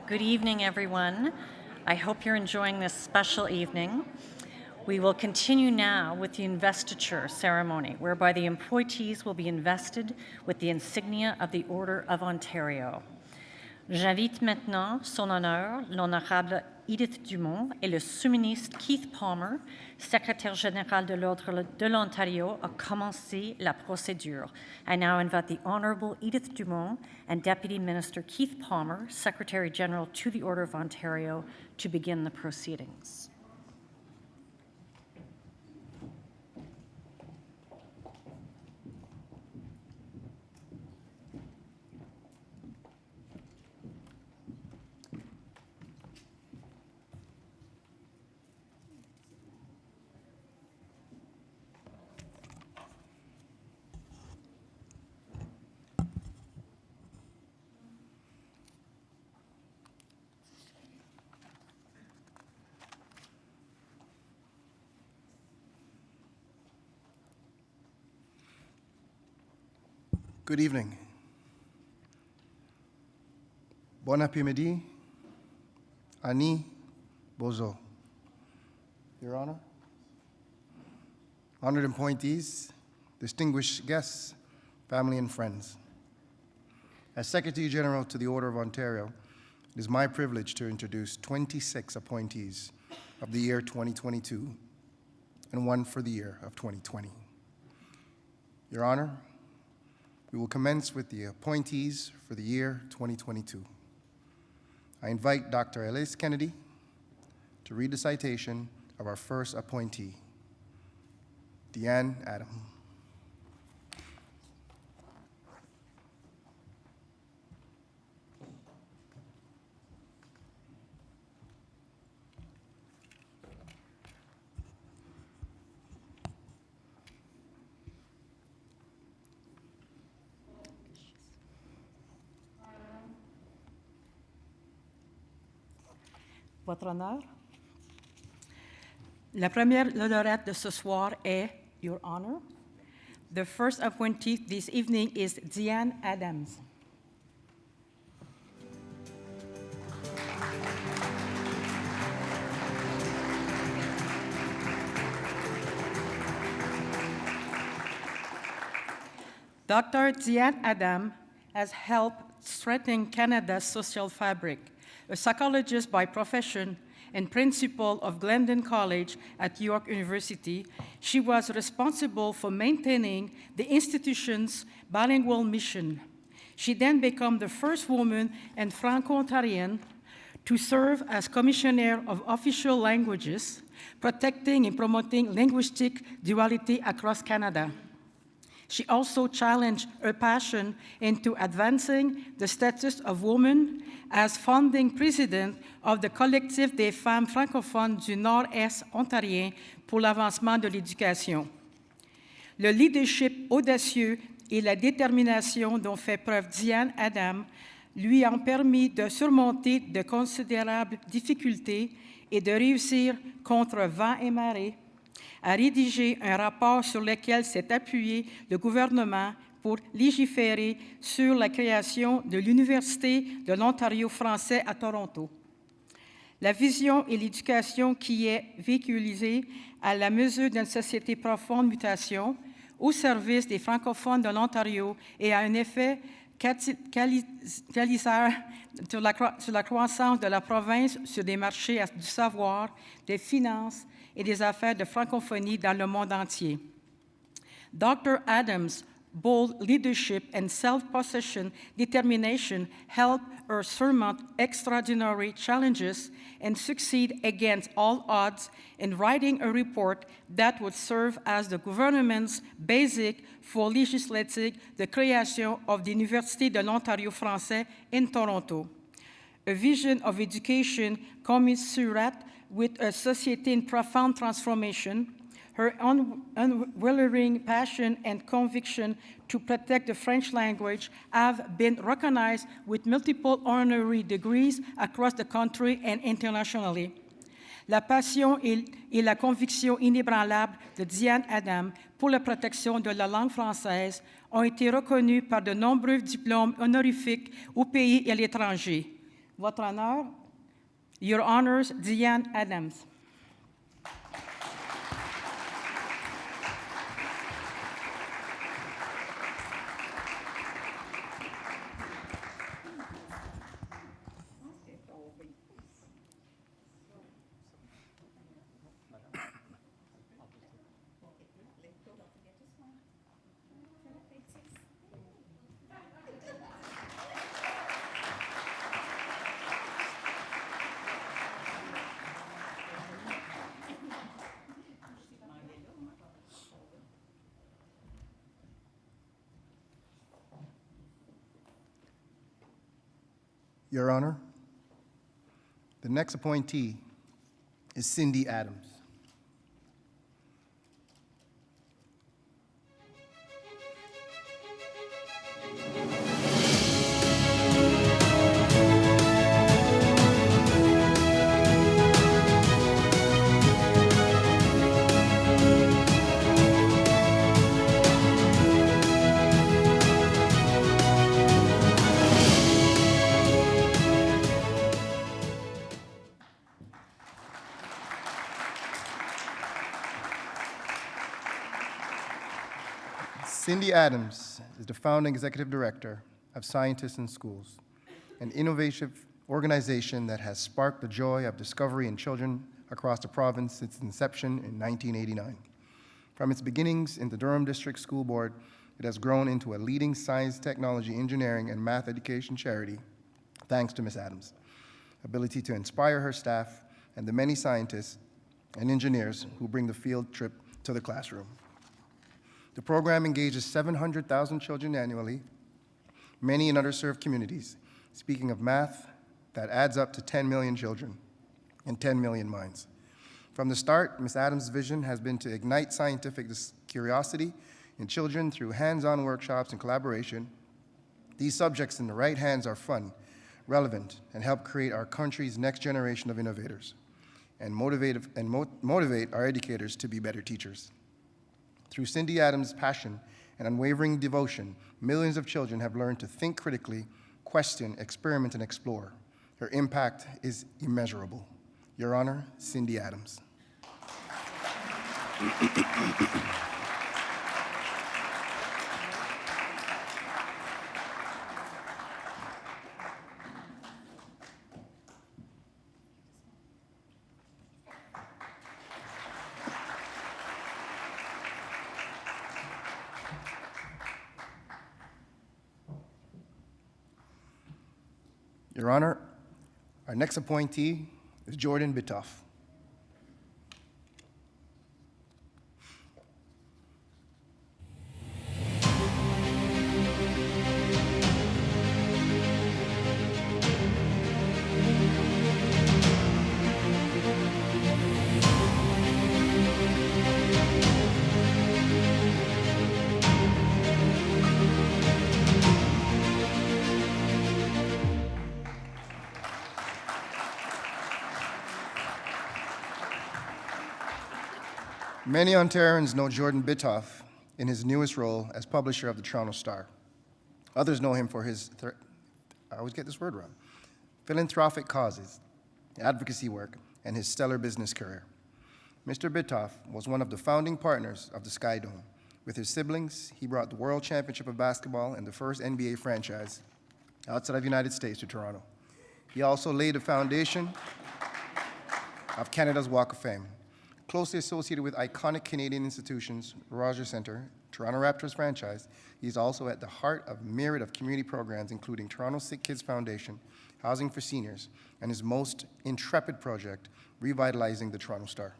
Good evening, everyone. I hope you're enjoying this special evening. We will continue now with the investiture ceremony, whereby the appointees will be invested with the insignia of the Order of Ontario. J'invite maintenant son honneur, l'honorable Edith Dumont et le sous-ministre Keith Palmer, secrétaire général de l'Ordre de l'Ontario, à commencer la procédure. I now invite the Honorable Edith Dumont and Deputy Minister Keith Palmer, Secretary General to the Order of Ontario, to begin the proceedings. Good evening. Bon après-midi. Ani Bozo. Your Honor, honored appointees, distinguished guests, family and friends. As Secretary General to the Order of Ontario, it is my privilege to introduce 26 appointees of the year 2022 and one for the year of 2020. Your Honor, we will commence with the appointees for the year 2022. I invite Dr. Elise Kennedy to read the citation of our first appointee, Deanne Adam. Votre honneur. La première lauréate de ce soir est, Your Honor. The first appointee this evening is Deanne Adams. Dr. Deanne Adams has helped strengthen Canada's social fabric. A psychologist by profession and principal of Glendon College at York University, she was responsible for maintaining the institution's bilingual mission. She then became the first woman and Franco-Ontarian to serve as Commissioner of Official Languages, protecting and promoting linguistic duality across Canada. She also challenged her passion into advancing the status of women as founding president of the Collectif des femmes francophones du Nord-Est ontarien pour l'avancement de l'éducation. Le leadership audacieux et la détermination dont fait preuve Deanne Adams lui ont permis de surmonter de considérables difficultés et de réussir contre vent et marée à rédiger un rapport sur lequel s'est appuyé le gouvernement pour légiférer sur la création de l'Université de l'Ontario français à Toronto. La vision et l'éducation qui est véhiculisée à la mesure d'une société profonde mutation au service des francophones de l'Ontario et a un effet catalyseur sur la croissance de la province sur des marchés du savoir, des finances et des affaires de francophonie dans le monde entier. Dr. Adams' bold leadership and self-possession determination helped her surmount extraordinary challenges and succeed against all odds in writing a report that would serve as the government's basis for legislating the creation of the Université de l'Ontario français in Toronto. A vision of education commensurate with a society in profound transformation, her unwavering passion and conviction to protect the French language have been recognized with multiple honorary degrees across the country and internationally. La passion et la conviction inébranlable de Deanne Adams pour la protection de la langue française ont été reconnues par de nombreux diplômes honorifiques au pays et à l'étranger. Votre Honneur, Your Honors, Diane Adams. Your Honor, the next appointee is Cindy Adams. Cindy Adams is the founding executive director of Scientists in Schools, an innovative organization that has sparked the joy of discovery in children across the province since its inception in 1989. From its beginnings in the Durham District School Board, it has grown into a leading science, technology, engineering, and math education charity, thanks to Ms. Adams' ability to inspire her staff and the many scientists and engineers who bring the field trip to the classroom. The program engages 700,000 children annually, many in underserved communities. Speaking of math, that adds up to 10 million children and 10 million minds. From the start, Ms. Adams' vision has been to ignite scientific curiosity in children through hands-on workshops and collaboration. These subjects in the right hands are fun, relevant, and help create our country's next generation of innovators and motivate our educators to be better teachers. Through Cindy Adams' passion and unwavering devotion, millions of children have learned to think critically, question, experiment, and explore. Her impact is immeasurable. Your Honor, Cindy Adams. Your Honor, our next appointee is Jordan Bitoff. Many Ontarians know Jordan Bitoff in his newest role as publisher of the Toronto Star. Others know him for his, I always get this word wrong, philanthropic causes, advocacy work, and his stellar business career. Mr. Bitoff was one of the founding partners of the Sky Dome. With his siblings, he brought the World Championship of Basketball and the first NBA franchise outside of the United States to Toronto. He also laid the foundation of Canada's Walk of Fame. Closely associated with iconic Canadian institutions, Rogers Centre, Toronto Raptors franchise, he's also at the heart of a myriad of community programs, including Toronto Sick Kids Foundation, Housing for Seniors, and his most intrepid project, revitalizing the Toronto Star.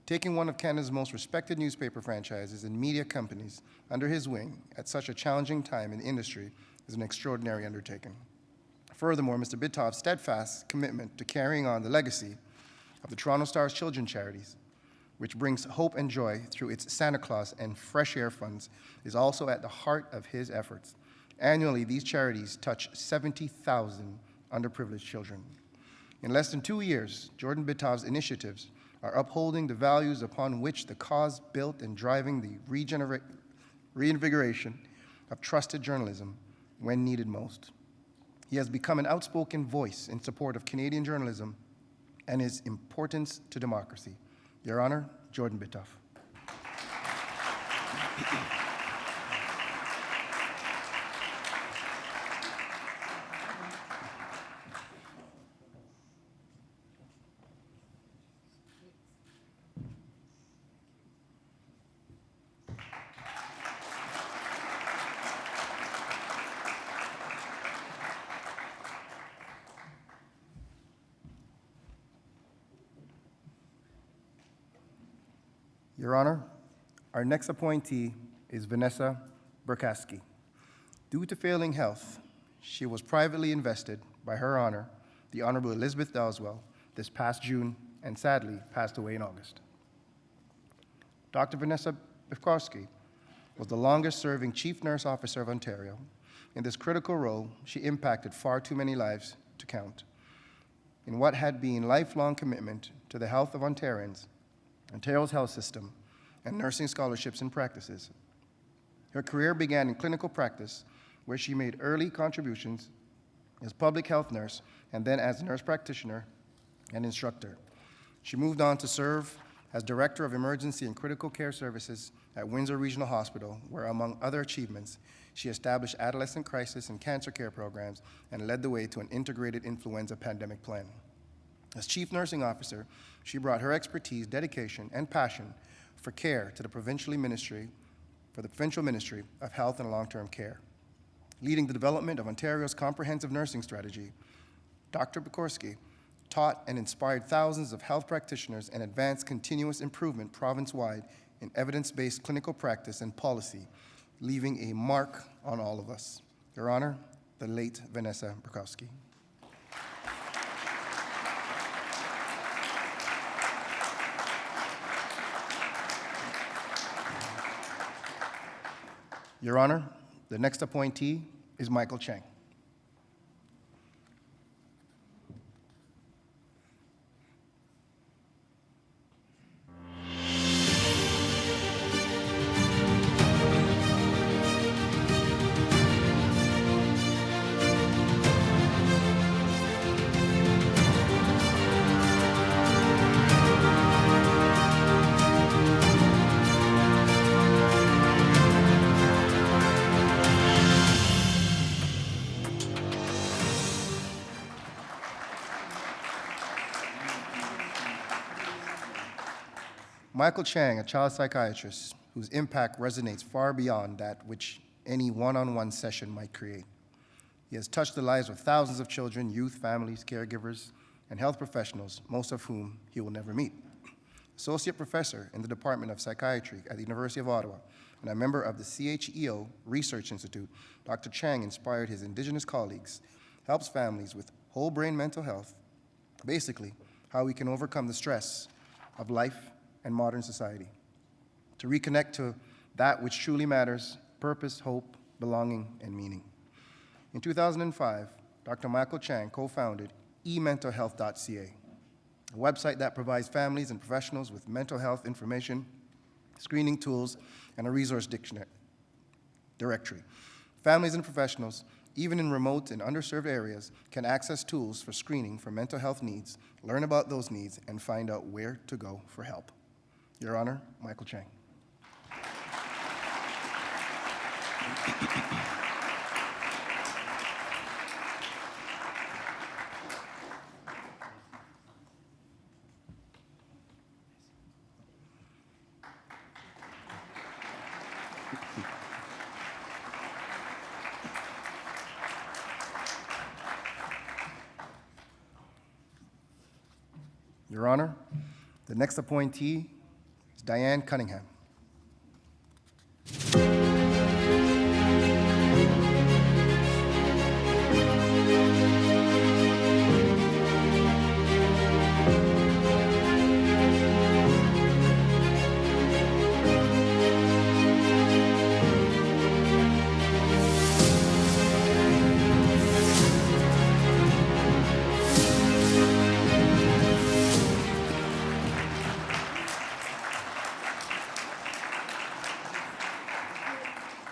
Taking one of Canada's most respected newspaper franchises and media companies under his wing at such a challenging time in the industry is an extraordinary undertaking. Furthermore, Mr. Bitoff's steadfast commitment to carrying on the legacy of the Toronto Star's children's charities, which brings hope and joy through its Santa Claus and Fresh Air funds, is also at the heart of his efforts. Annually, these charities touch 70,000 underprivileged children. In less than 2 years, Jordan Bitoff's initiatives are upholding the values upon which the cause built and driving the reinvigoration of trusted journalism when needed most. He has become an outspoken voice in support of Canadian journalism and its importance to democracy. Your Honor, Jordan Bitoff. Your Honor, our next appointee is Vanessa Burkaski. Due to failing health, she was privately invested by Her Honor, the Honorable Elizabeth Doswell, this past June, and sadly passed away in August. Dr. Vanessa Burkaski was the longest-serving Chief Nurse Officer of Ontario. In this critical role, she impacted far too many lives to count. In what had been lifelong commitment to the health of Ontarians, Ontario's health system, and nursing scholarships and practices. Her career began in clinical practice, where she made early contributions as public health nurse and then as nurse practitioner and instructor. She moved on to serve as Director of Emergency and Critical Care Services at Windsor Regional Hospital, where, among other achievements, she established adolescent crisis and cancer care programs and led the way to an integrated influenza pandemic plan. As Chief Nursing Officer, she brought her expertise, dedication, and passion for care to the provincial Ministry of Health and Long-Term Care. Leading the development of Ontario's comprehensive nursing strategy, Dr. Burkaski taught and inspired thousands of health practitioners and advanced continuous improvement province-wide in evidence-based clinical practice and policy, leaving a mark on all of us. Your Honor, the late Vanessa Burkaski. Your Honor, the next appointee is Michael Chang. Michael Chang, a child psychiatrist whose impact resonates far beyond that which any one-on-one session might create. He has touched the lives of thousands of children, youth, families, caregivers, and health professionals, most of whom he will never meet. Associate Professor in the Department of Psychiatry at the University of Ottawa and a member of the CHEO Research Institute, Dr. Chang inspired his Indigenous colleagues, helps families with whole brain mental health, basically how we can overcome the stress of life and modern society, to reconnect to that which truly matters, purpose, hope, belonging, and meaning. In 2005, Dr. Michael Chang co-founded ementalhealth.ca, a website that provides families and professionals with mental health information, screening tools, and a resource directory. Families and professionals, even in remote and underserved areas, can access tools for screening for mental health needs, learn about those needs, and find out where to go for help. Your Honor, Michael Chang. Your Honor, the next appointee is Diane Cunningham.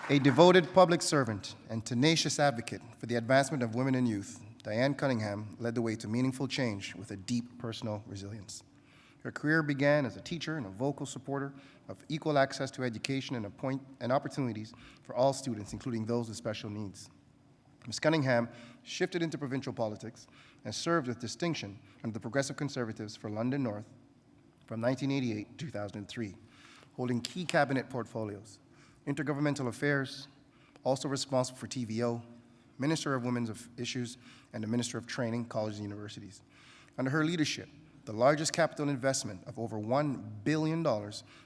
A devoted public servant and tenacious advocate for the advancement of women and youth, Diane Cunningham led the way to meaningful change with a deep personal resilience. Her career began as a teacher and a vocal supporter of equal access to education and opportunities for all students, including those with special needs. Ms. Cunningham shifted into provincial politics and served with distinction under the Progressive Conservatives for London North from 1988 to 2003, holding key cabinet portfolios: intergovernmental affairs, also responsible for TVO, Minister of Women's Issues, and the Minister of Training, Colleges and Universities. Under her leadership, the largest capital investment of over $1 billion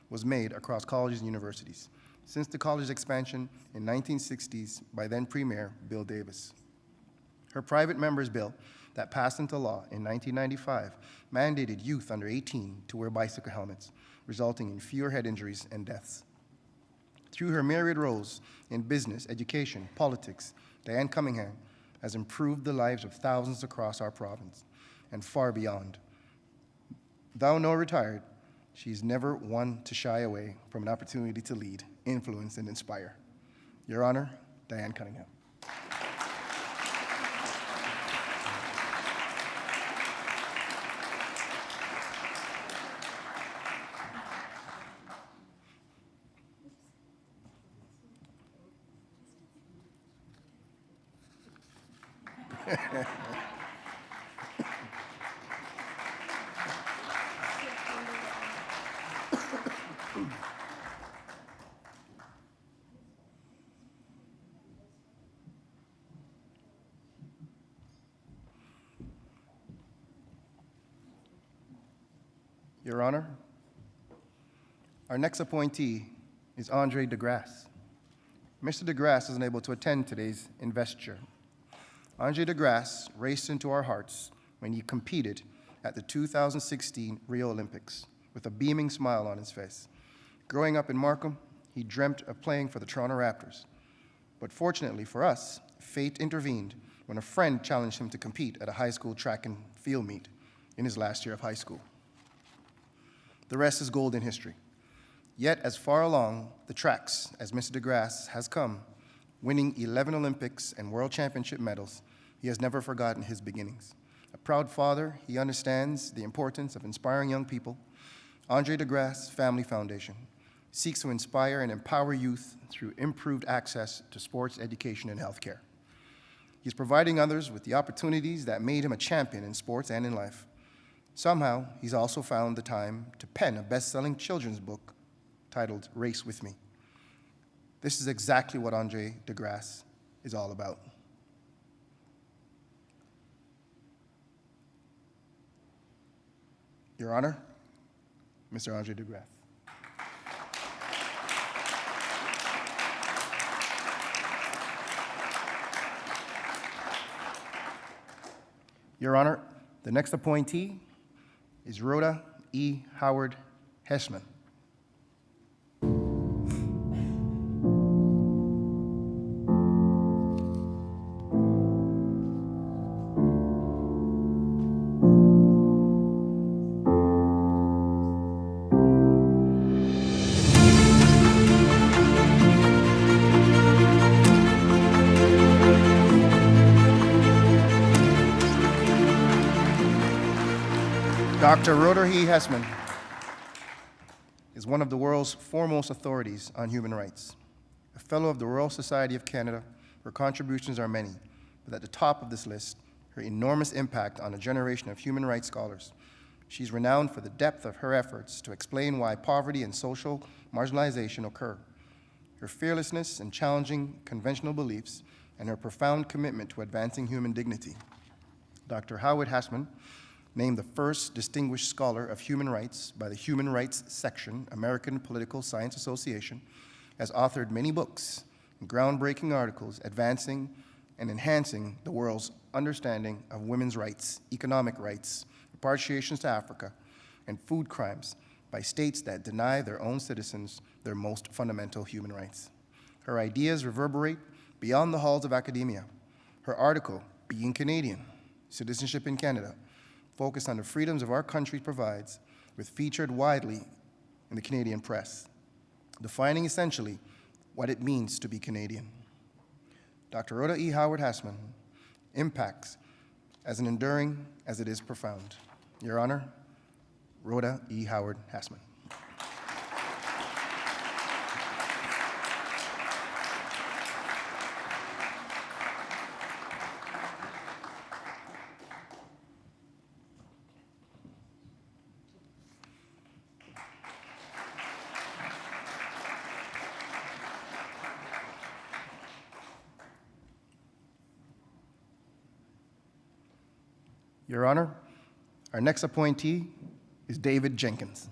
was made across colleges and universities since the college expansion in 1960s by then Premier Bill Davis. Her private member's bill that passed into law in 1995 mandated youth under 18 to wear bicycle helmets, resulting in fewer head injuries and deaths. Through her myriad roles in business, education, politics, Diane Cunningham has improved the lives of thousands across our province and far beyond. Though now retired, she's never one to shy away from an opportunity to lead, influence, and inspire. Your Honor, Diane Cunningham. Your Honor, our next appointee is Andre DeGrasse. Mr. DeGrasse is unable to attend today's investiture. Andre DeGrasse raced into our hearts when he competed at the 2016 Rio Olympics with a beaming smile on his face. Growing up in Markham, he dreamt of playing for the Toronto Raptors. But fortunately for us, fate intervened when a friend challenged him to compete at a high school track and field meet in his last year of high school. The rest is golden history. Yet as far along the tracks as Mr. DeGrasse has come, winning 11 Olympics and World Championship medals, he has never forgotten his beginnings. A proud father, he understands the importance of inspiring young people. Andre DeGrasse Family Foundation seeks to inspire and empower youth through improved access to sports, education, and healthcare. He's providing others with the opportunities that made him a champion in sports and in life. Somehow, he's also found the time to pen a best-selling children's book titled Race With Me. This is exactly what Andre DeGrasse is all about. Your Honor, Mr. Andre DeGrasse. Your Honor, the next appointee is Rhoda E. Howard Hessman. Dr. Rhoda E. Hessman is one of the world's foremost authorities on human rights. A fellow of the Royal Society of Canada, her contributions are many, but at the top of this list, her enormous impact on a generation of human rights scholars. She's renowned for the depth of her efforts to explain why poverty and social marginalization occur. Her fearlessness in challenging conventional beliefs and her profound commitment to advancing human dignity. Dr. Howard Hessman, named the first Distinguished Scholar of Human Rights by the Human Rights Section, American Political Science Association, has authored many books and groundbreaking articles advancing and enhancing the world's understanding of women's rights, economic rights, repatriations to Africa, and food crimes by states that deny their own citizens their most fundamental human rights. Her ideas reverberate beyond the halls of academia. Her article, Being Canadian, Citizenship in Canada, focused on the freedoms of our country provides, was featured widely in the Canadian press, defining essentially what it means to be Canadian. Dr. Rhoda E. Howard Hassman impacts as enduring as it is profound. Your Honor, Rhoda E. Howard Hassman. Your Honor, our next appointee is David Jenkins.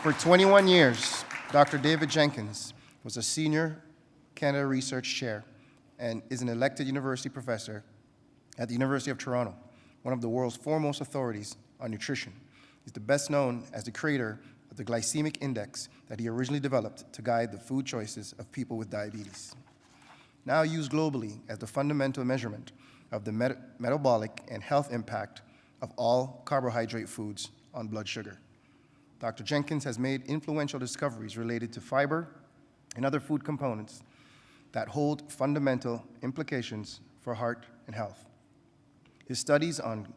For 21 years, Dr. David Jenkins was a senior Canada Research Chair and is an elected university professor at the University of Toronto, one of the world's foremost authorities on nutrition. He's the best known as the creator of the glycemic index that he originally developed to guide the food choices of people with diabetes. Now used globally as the fundamental measurement of the metabolic and health impact of all carbohydrate foods on blood sugar. Dr. Jenkins has made influential discoveries related to fiber and other food components that hold fundamental implications for heart and health. His studies on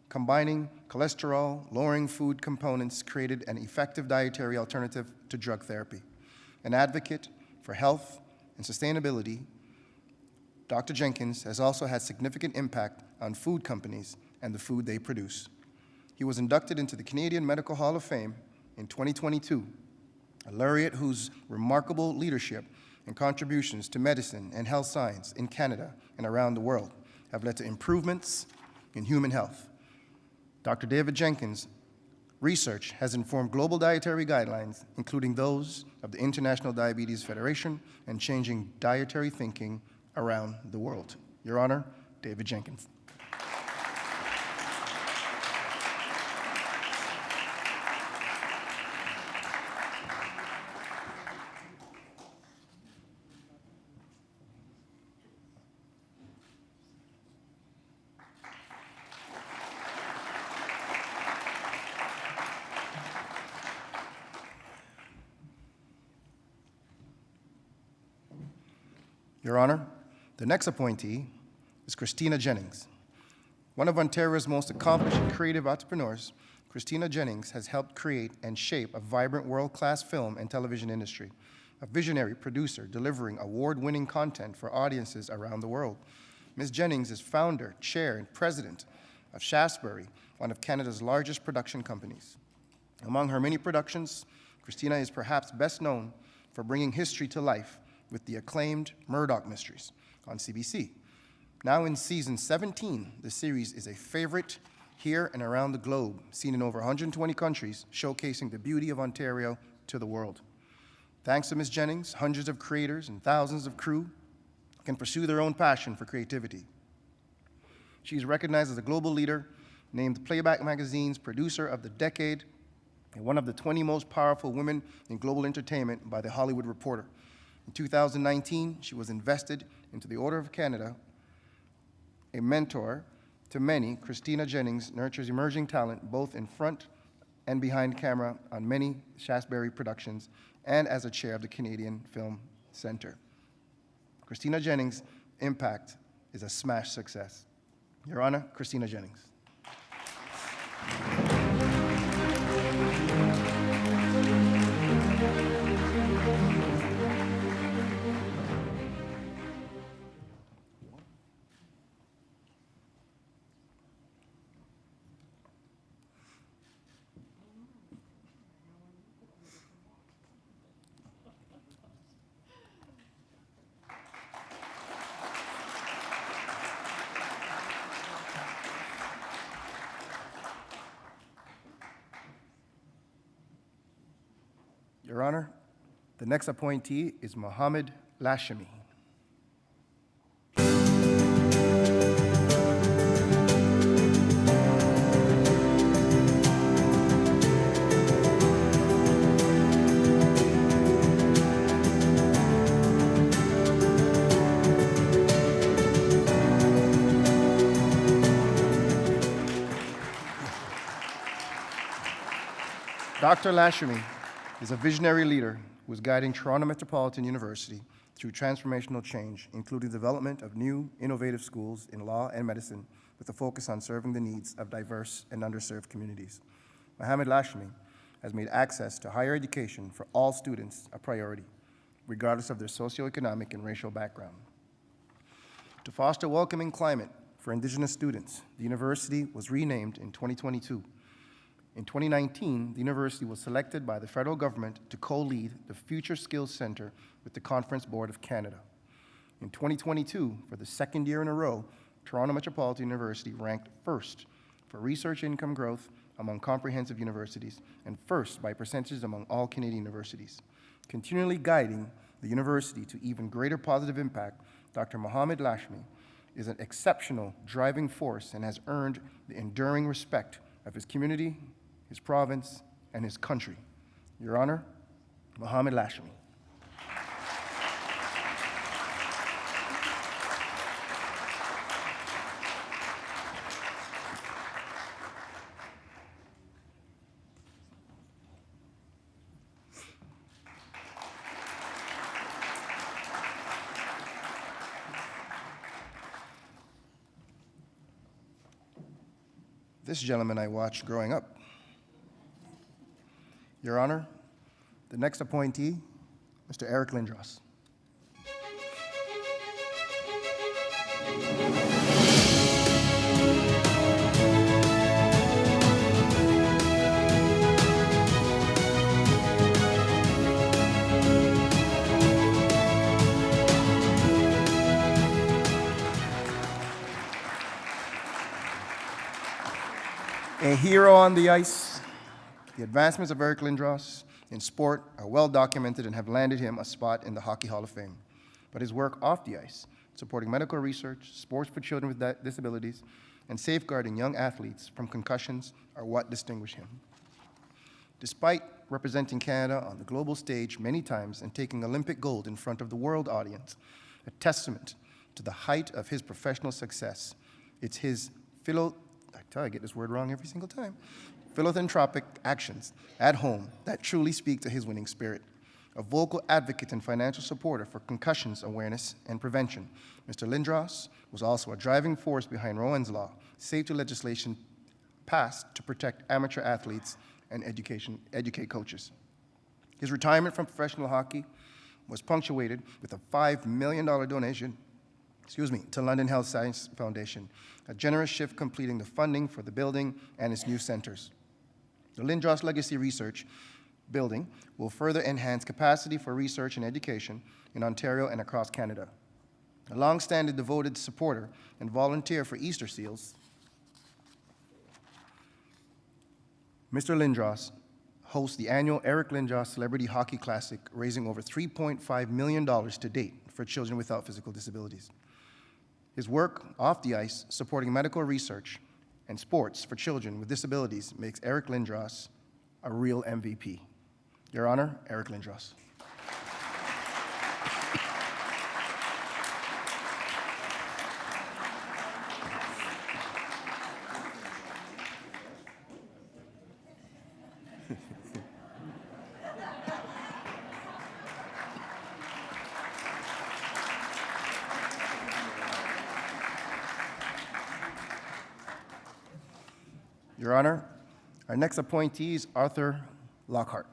combining cholesterol-lowering food components created an effective dietary alternative to drug therapy. An advocate for health and sustainability, Dr. Jenkins has also had significant impact on food companies and the food they produce. He was inducted into the Canadian Medical Hall of Fame in 2022, a laureate whose remarkable leadership and contributions to medicine and health science in Canada and around the world have led to improvements in human health. Dr. David Jenkins' research has informed global dietary guidelines, including those of the International Diabetes Federation, and changing dietary thinking around the world. Your Honor, David Jenkins. Your Honor, the next appointee is Christina Jennings. One of Ontario's most accomplished and creative entrepreneurs, Christina Jennings has helped create and shape a vibrant world-class film and television industry, a visionary producer delivering award-winning content for audiences around the world. Ms. Jennings is founder, chair, and president of Shaftesbury, one of Canada's largest production companies. Among her many productions, Christina is perhaps best known for bringing history to life with the acclaimed Murdoch Mysteries on CBC. Now in season 17, the series is a favorite here and around the globe, seen in over 120 countries, showcasing the beauty of Ontario to the world. Thanks to Ms. Jennings, hundreds of creators and thousands of crew can pursue their own passion for creativity. She is recognized as a global leader, named Playback Magazine's Producer of the Decade, and one of the 20 most powerful women in global entertainment by The Hollywood Reporter. In 2019, she was invested into the Order of Canada. A mentor to many, Christina Jennings nurtures emerging talent both in front and behind camera on many Shaftesbury productions and as a chair of the Canadian Film Centre. Christina Jennings' impact is a smash success. Your Honor, Christina Jennings. Your Honor, the next appointee is Mohammed Lashami. Dr. Lashmi is a visionary leader who is guiding Toronto Metropolitan University through transformational change, including the development of new, innovative schools in law and medicine with a focus on serving the needs of diverse and underserved communities. Mohamed Lashmi has made access to higher education for all students a priority, regardless of their socioeconomic and racial background. To foster a welcoming climate for Indigenous students, the university was renamed in 2022. In 2019, the university was selected by the federal government to co-lead the Future Skills Center with the Conference Board of Canada. In 2022, for the second year in a row, Toronto Metropolitan University ranked first for research income growth among comprehensive universities and first by percentages among all Canadian universities. Continually guiding the university to even greater positive impact, Dr. Mohamed Lashmi is an exceptional driving force and has earned the enduring respect of his community, his province, and his country. Your Honor, Mohamed Lashmi. This gentleman I watched growing up. Your Honor, the next appointee, Mr. Eric Lindros. A hero on the ice, the advancements of Eric Lindros in sport are well documented and have landed him a spot in the Hockey Hall of Fame. But his work off the ice, supporting medical research, sports for children with disabilities, and safeguarding young athletes from concussions are what distinguish him. Despite representing Canada on the global stage many times and taking Olympic gold in front of the world audience, a testament to the height of his professional success, it's his I get this word wrong every single time, philanthropic actions at home that truly speak to his winning spirit. A vocal advocate and financial supporter for concussions awareness and prevention, Mr. Lindros was also a driving force behind Rowan's Law, safety legislation passed to protect amateur athletes and educate coaches. His retirement from professional hockey was punctuated with a $5 million donation to London Health Science Foundation, a generous shift completing the funding for the building and its new centers. The Lindros Legacy Research Building will further enhance capacity for research and education in Ontario and across Canada. A long-standing devoted supporter and volunteer for Easter Seals, Mr. Lindros hosts the annual Eric Lindros Celebrity Hockey Classic, raising over $3.5 million to date for children without physical disabilities. His work off the ice, supporting medical research and sports for children with disabilities, makes Eric Lindros a real MVP. Your Honor, Eric Lindros. Your Honor, our next appointee is Arthur Lockhart.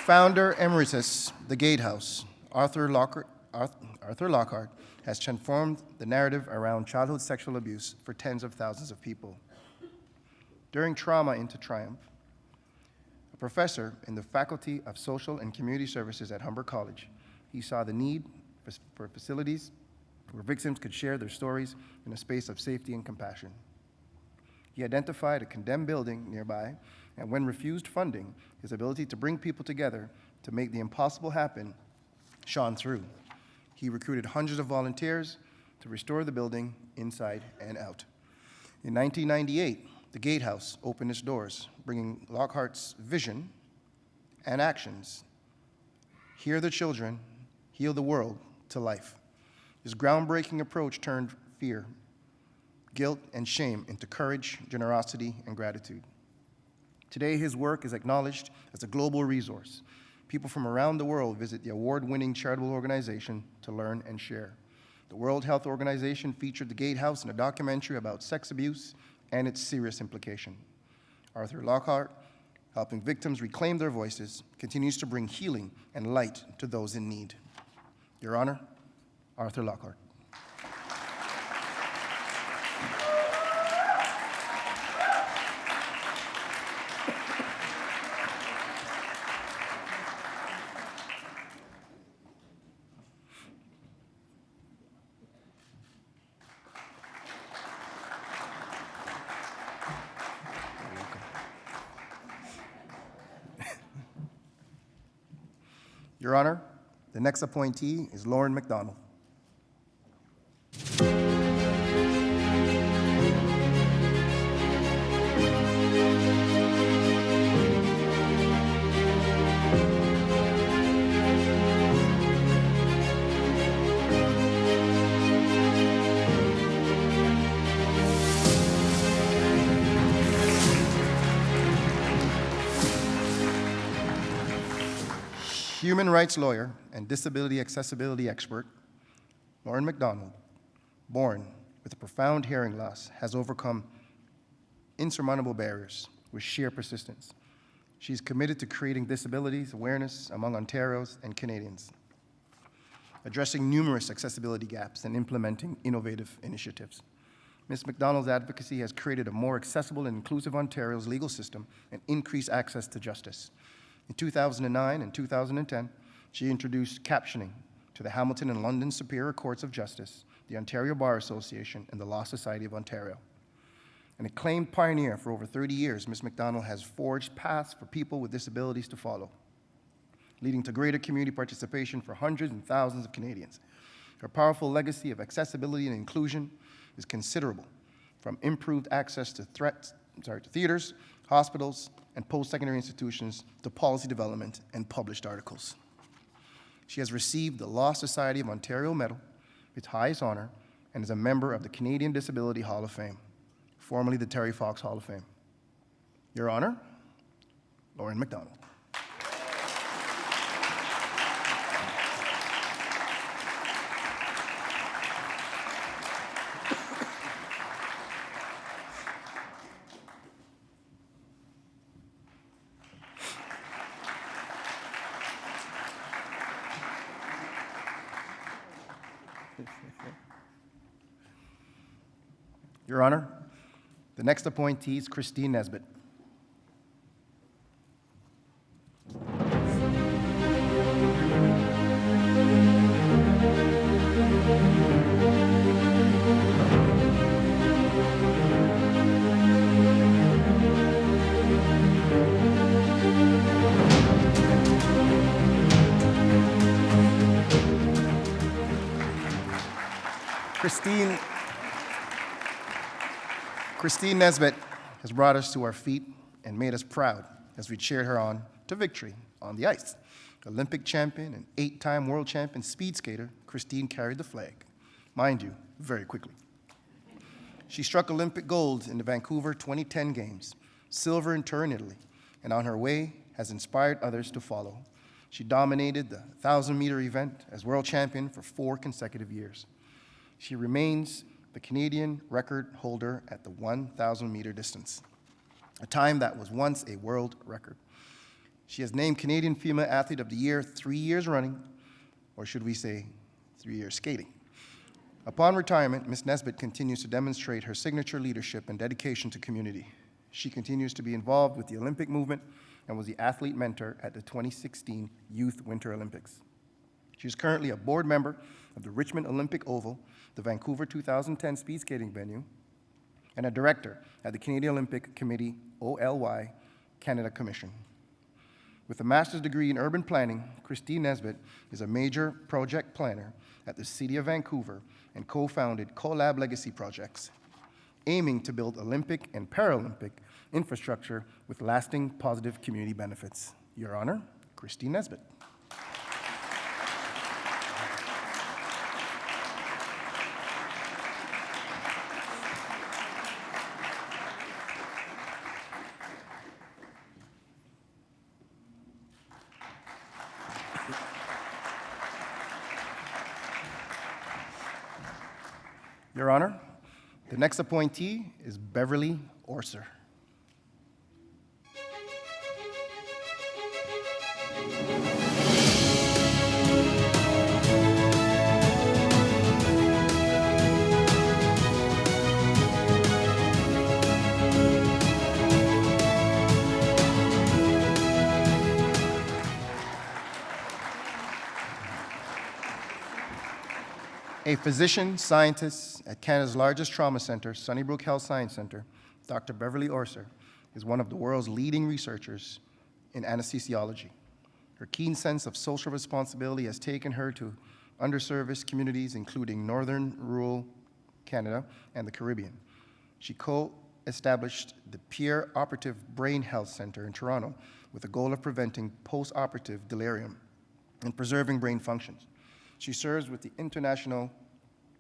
Founder Emeritus, The Gatehouse, Arthur Lockhart has transformed the narrative around childhood sexual abuse for tens of thousands of people. During Trauma into Triumph, a professor in the Faculty of Social and Community Services at Humber College, he saw the need for facilities where victims could share their stories in a space of safety and compassion. He identified a condemned building nearby, and when refused funding, his ability to bring people together to make the impossible happen shone through. He recruited hundreds of volunteers to restore the building inside and out. In 1998, the Gatehouse opened its doors, bringing Lockhart's vision and actions, Hear the Children, Heal the World, to life. His groundbreaking approach turned fear, guilt, and shame into courage, generosity, and gratitude. Today, his work is acknowledged as a global resource. People from around the world visit the award-winning charitable organization to learn and share. The World Health Organization featured the Gatehouse in a documentary about sex abuse and its serious implication. Arthur Lockhart, helping victims reclaim their voices, continues to bring healing and light to those in need. Your Honor, Arthur Lockhart. Your Honor, the next appointee is Lauren McDonald. Human rights lawyer and disability accessibility expert, Lauren McDonald, born with a profound hearing loss, has overcome insurmountable barriers with sheer persistence. She's committed to creating disabilities awareness among Ontarians and Canadians, addressing numerous accessibility gaps and implementing innovative initiatives. Ms. McDonald's advocacy has created a more accessible and inclusive Ontario's legal system and increased access to justice. In 2009 and 2010, she introduced captioning to the Hamilton and London Superior Courts of Justice, the Ontario Bar Association, and the Law Society of Ontario. An acclaimed pioneer for over 30 years, Ms. McDonald has forged paths for people with disabilities to follow, leading to greater community participation for hundreds and thousands of Canadians. Her powerful legacy of accessibility and inclusion is considerable, from improved access to theaters, hospitals, and post-secondary institutions to policy development and published articles. She has received the Law Society of Ontario Medal, its highest honor, and is a member of the Canadian Disability Hall of Fame, formerly the Terry Fox Hall of Fame. Your Honor, Lauren McDonald. Your Honor, the next appointee is Christine Nesbitt. Christine Nesbitt has brought us to our feet and made us proud as we cheered her on to victory on the ice. Olympic champion and 8-time world champion speed skater, Christine carried the flag, mind you, very quickly. She struck Olympic gold in the Vancouver 2010 Games, silver in Turin, Italy, and on her way has inspired others to follow. She dominated the 1,000-meter event as world champion for 4 consecutive years. She remains the Canadian record holder at the 1,000-meter distance, a time that was once a world record. She has named Canadian Female Athlete of the Year 3 years running, or should we say 3 years skating. Upon retirement, Ms. Nesbitt continues to demonstrate her signature leadership and dedication to community. She continues to be involved with the Olympic movement and was the athlete mentor at the 2016 Youth Winter Olympics. She is currently a board member of the Richmond Olympic Oval, the Vancouver 2010 speed skating venue, and a director at the Canadian Olympic Committee OLY Canada Commission. With a master's degree in urban planning, Christine Nesbitt is a major project planner at the City of Vancouver and co-founded Collab Legacy Projects, aiming to build Olympic and Paralympic infrastructure with lasting positive community benefits. Your Honor, Christine Nesbitt. Your Honor, the next appointee is Beverly Orser. A physician scientist at Canada's largest trauma center, Sunnybrook Health Science Center, Dr. Beverly Orser is one of the world's leading researchers in anesthesiology. Her keen sense of social responsibility has taken her to underserviced communities, including northern rural Canada and the Caribbean. She co-established the Peer Operative Brain Health Center in Toronto with the goal of preventing post-operative delirium and preserving brain functions. She serves with the International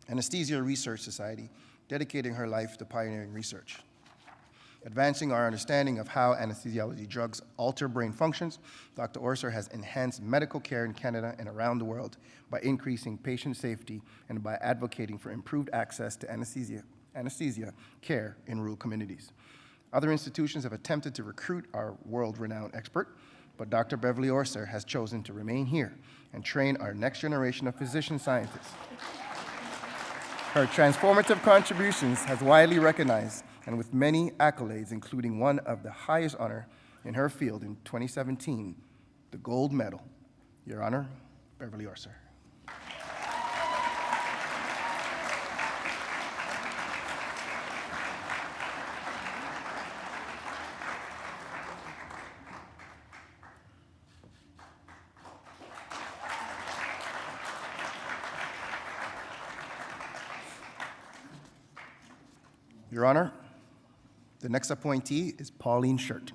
Anesthesia Research Society, dedicating her life to pioneering research. Advancing our understanding of how anesthesiology drugs alter brain functions, Dr. Orser has enhanced medical care in Canada and around the world by increasing patient safety and by advocating for improved access to anesthesia care in rural communities. Other institutions have attempted to recruit our world-renowned expert, but Dr. Beverly Orser has chosen to remain here and train our next generation of physician scientists. Her transformative contributions has widely recognized and with many accolades, including one of the highest honor in her field in 2017, the Gold Medal. Your Honor, Beverly Orser. Your Honor, the next appointee is Pauline Shirt.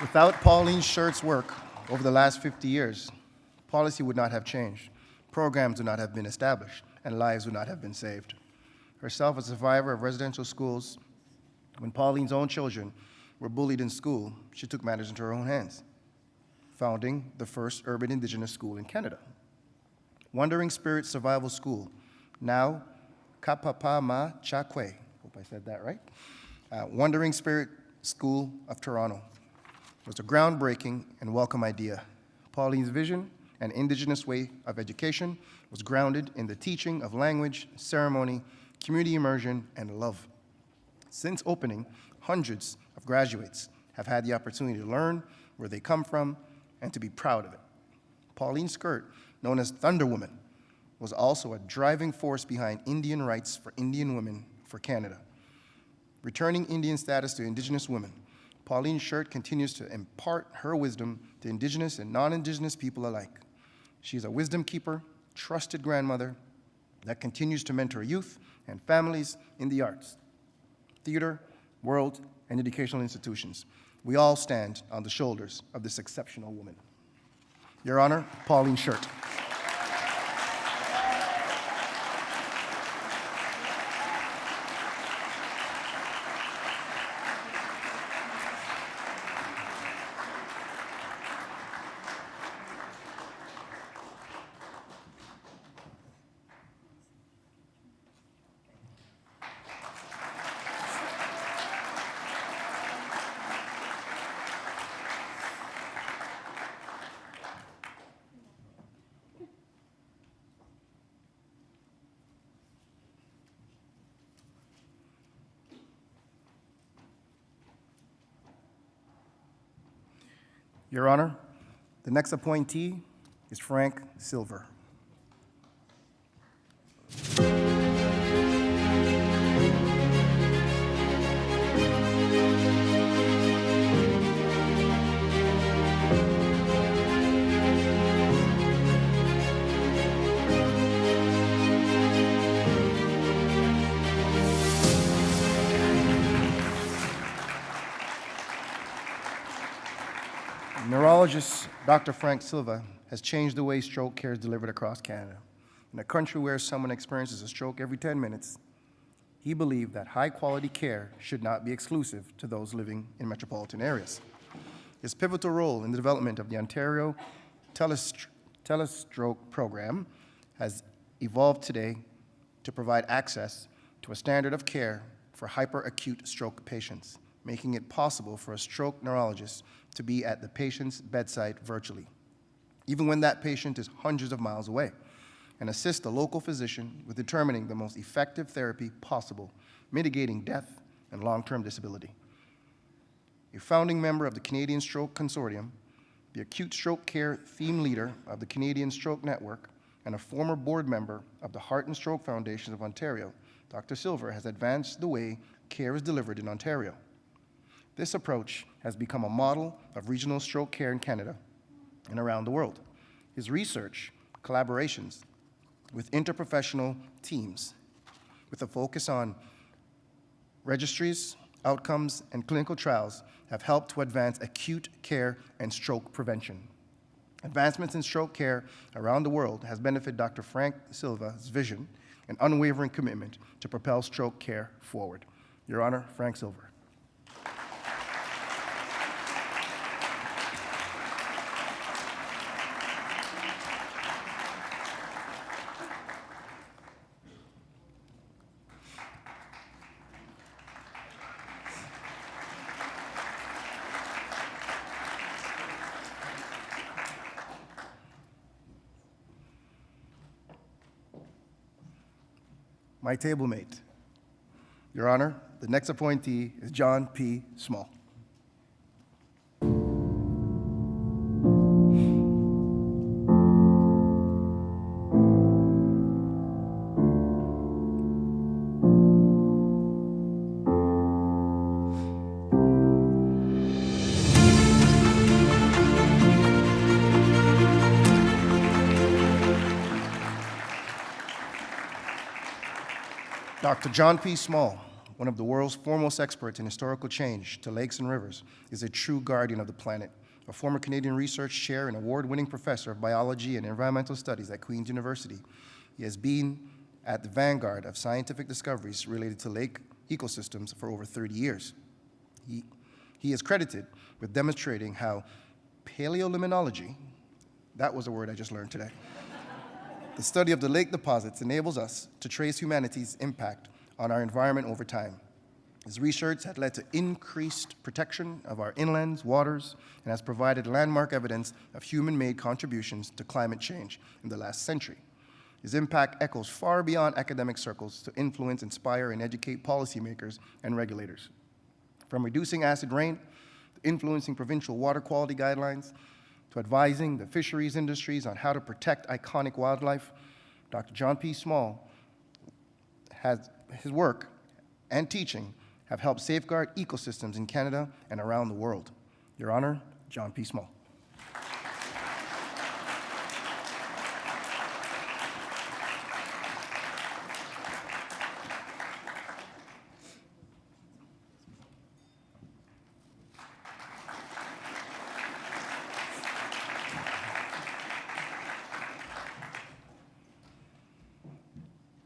Without Pauline Shirt's work over the last 50 years, policy would not have changed, programs would not have been established, and lives would not have been saved. Herself a survivor of residential schools, when Pauline's own children were bullied in school, she took matters into her own hands, founding the first urban Indigenous school in Canada. Wandering Spirit Survival School, now Kapapa Chakwe, hope I said that right, Wandering Spirit School of Toronto, was a groundbreaking and welcome idea. Pauline's vision and Indigenous way of education was grounded in the teaching of language, ceremony, community immersion, and love. Since opening, hundreds of graduates have had the opportunity to learn where they come from and to be proud of it. Pauline Skirt, known as Thunder Woman, was also a driving force behind Indian rights for Indian women for Canada. Returning Indian status to Indigenous women, Pauline Shirt continues to impart her wisdom to Indigenous and non-Indigenous people alike. She is a wisdom keeper, trusted grandmother that continues to mentor youth and families in the arts, theater, world, and educational institutions. We all stand on the shoulders of this exceptional woman. Your Honor, Pauline Shirt. Your Honor, the next appointee is Frank Silver. Neurologist Dr. Frank Silva has changed the way stroke care is delivered across Canada. In a country where someone experiences a stroke every 10 minutes, he believed that high-quality care should not be exclusive to those living in metropolitan areas. His pivotal role in the development of the Ontario Telestroke program has evolved today to provide access to a standard of care for hyperacute stroke patients, making it possible for a stroke neurologist to be at the patient's bedside virtually, even when that patient is hundreds of miles away, and assist the local physician with determining the most effective therapy possible, mitigating death and long-term disability. A founding member of the Canadian Stroke Consortium, the acute stroke care theme leader of the Canadian Stroke Network, and a former board member of the Heart and Stroke Foundation of Ontario, Dr. Silver has advanced the way care is delivered in Ontario. This approach has become a model of regional stroke care in Canada and around the world. His research, collaborations with interprofessional teams with a focus on registries, outcomes, and clinical trials have helped to advance acute care and stroke prevention. Advancements in stroke care around the world has benefited Dr. Frank Silva's vision and unwavering commitment to propel stroke care forward. Your Honor, Frank Silver. My table mate. Your Honor, the next appointee is John P. Small. Dr. John P. Small, one of the world's foremost experts in historical change to lakes and rivers, is a true guardian of the planet, a former Canadian research chair and award-winning professor of biology and environmental studies at Queen's University. He has been at the vanguard of scientific discoveries related to lake ecosystems for over 30 years. He is credited with demonstrating how paleoluminology, that was a word I just learned today, the study of the lake deposits enables us to trace humanity's impact on our environment over time. His research has led to increased protection of our inlands, waters, and has provided landmark evidence of human-made contributions to climate change in the last century. His impact echoes far beyond academic circles to influence, inspire, and educate policymakers and regulators. From reducing acid rain, to influencing provincial water quality guidelines, to advising the fisheries industries on how to protect iconic wildlife, Dr. John P. Small his work and teaching have helped safeguard ecosystems in Canada and around the world. Your Honor, John P. Small.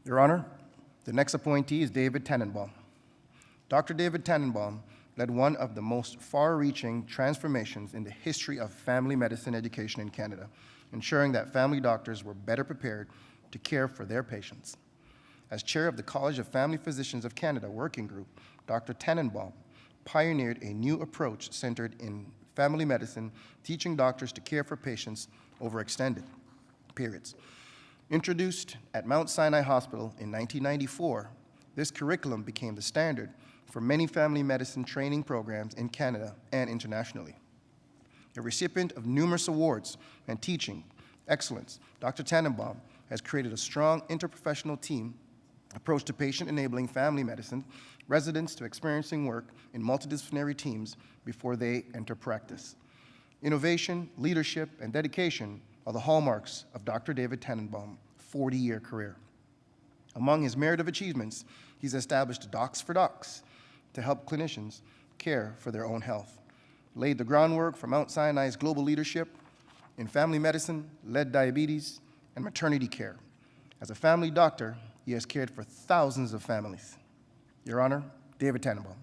Your Honor, the next appointee is David Tannenbaum. Dr. David Tannenbaum led one of the most far-reaching transformations in the history of family medicine education in Canada, ensuring that family doctors were better prepared to care for their patients. As chair of the College of Family Physicians of Canada Working Group, Dr. Tannenbaum pioneered a new approach centered in family medicine, teaching doctors to care for patients over extended periods. Introduced at Mount Sinai Hospital in 1994, this curriculum became the standard for many family medicine training programs in Canada and internationally. A recipient of numerous awards and teaching excellence, Dr. Tannenbaum has created a strong interprofessional team approach to patient-enabling family medicine, residents to experiencing work in multidisciplinary teams before they enter practice. Innovation, leadership, and dedication are the hallmarks of Dr. David Tannenbaum's 40-year career. Among his myriad of achievements, he's established Docs for Docs to help clinicians care for their own health, laid the groundwork for Mount Sinai's global leadership in family medicine, led diabetes, and maternity care. As a family doctor, he has cared for thousands of families. Your Honor, David Tannenbaum.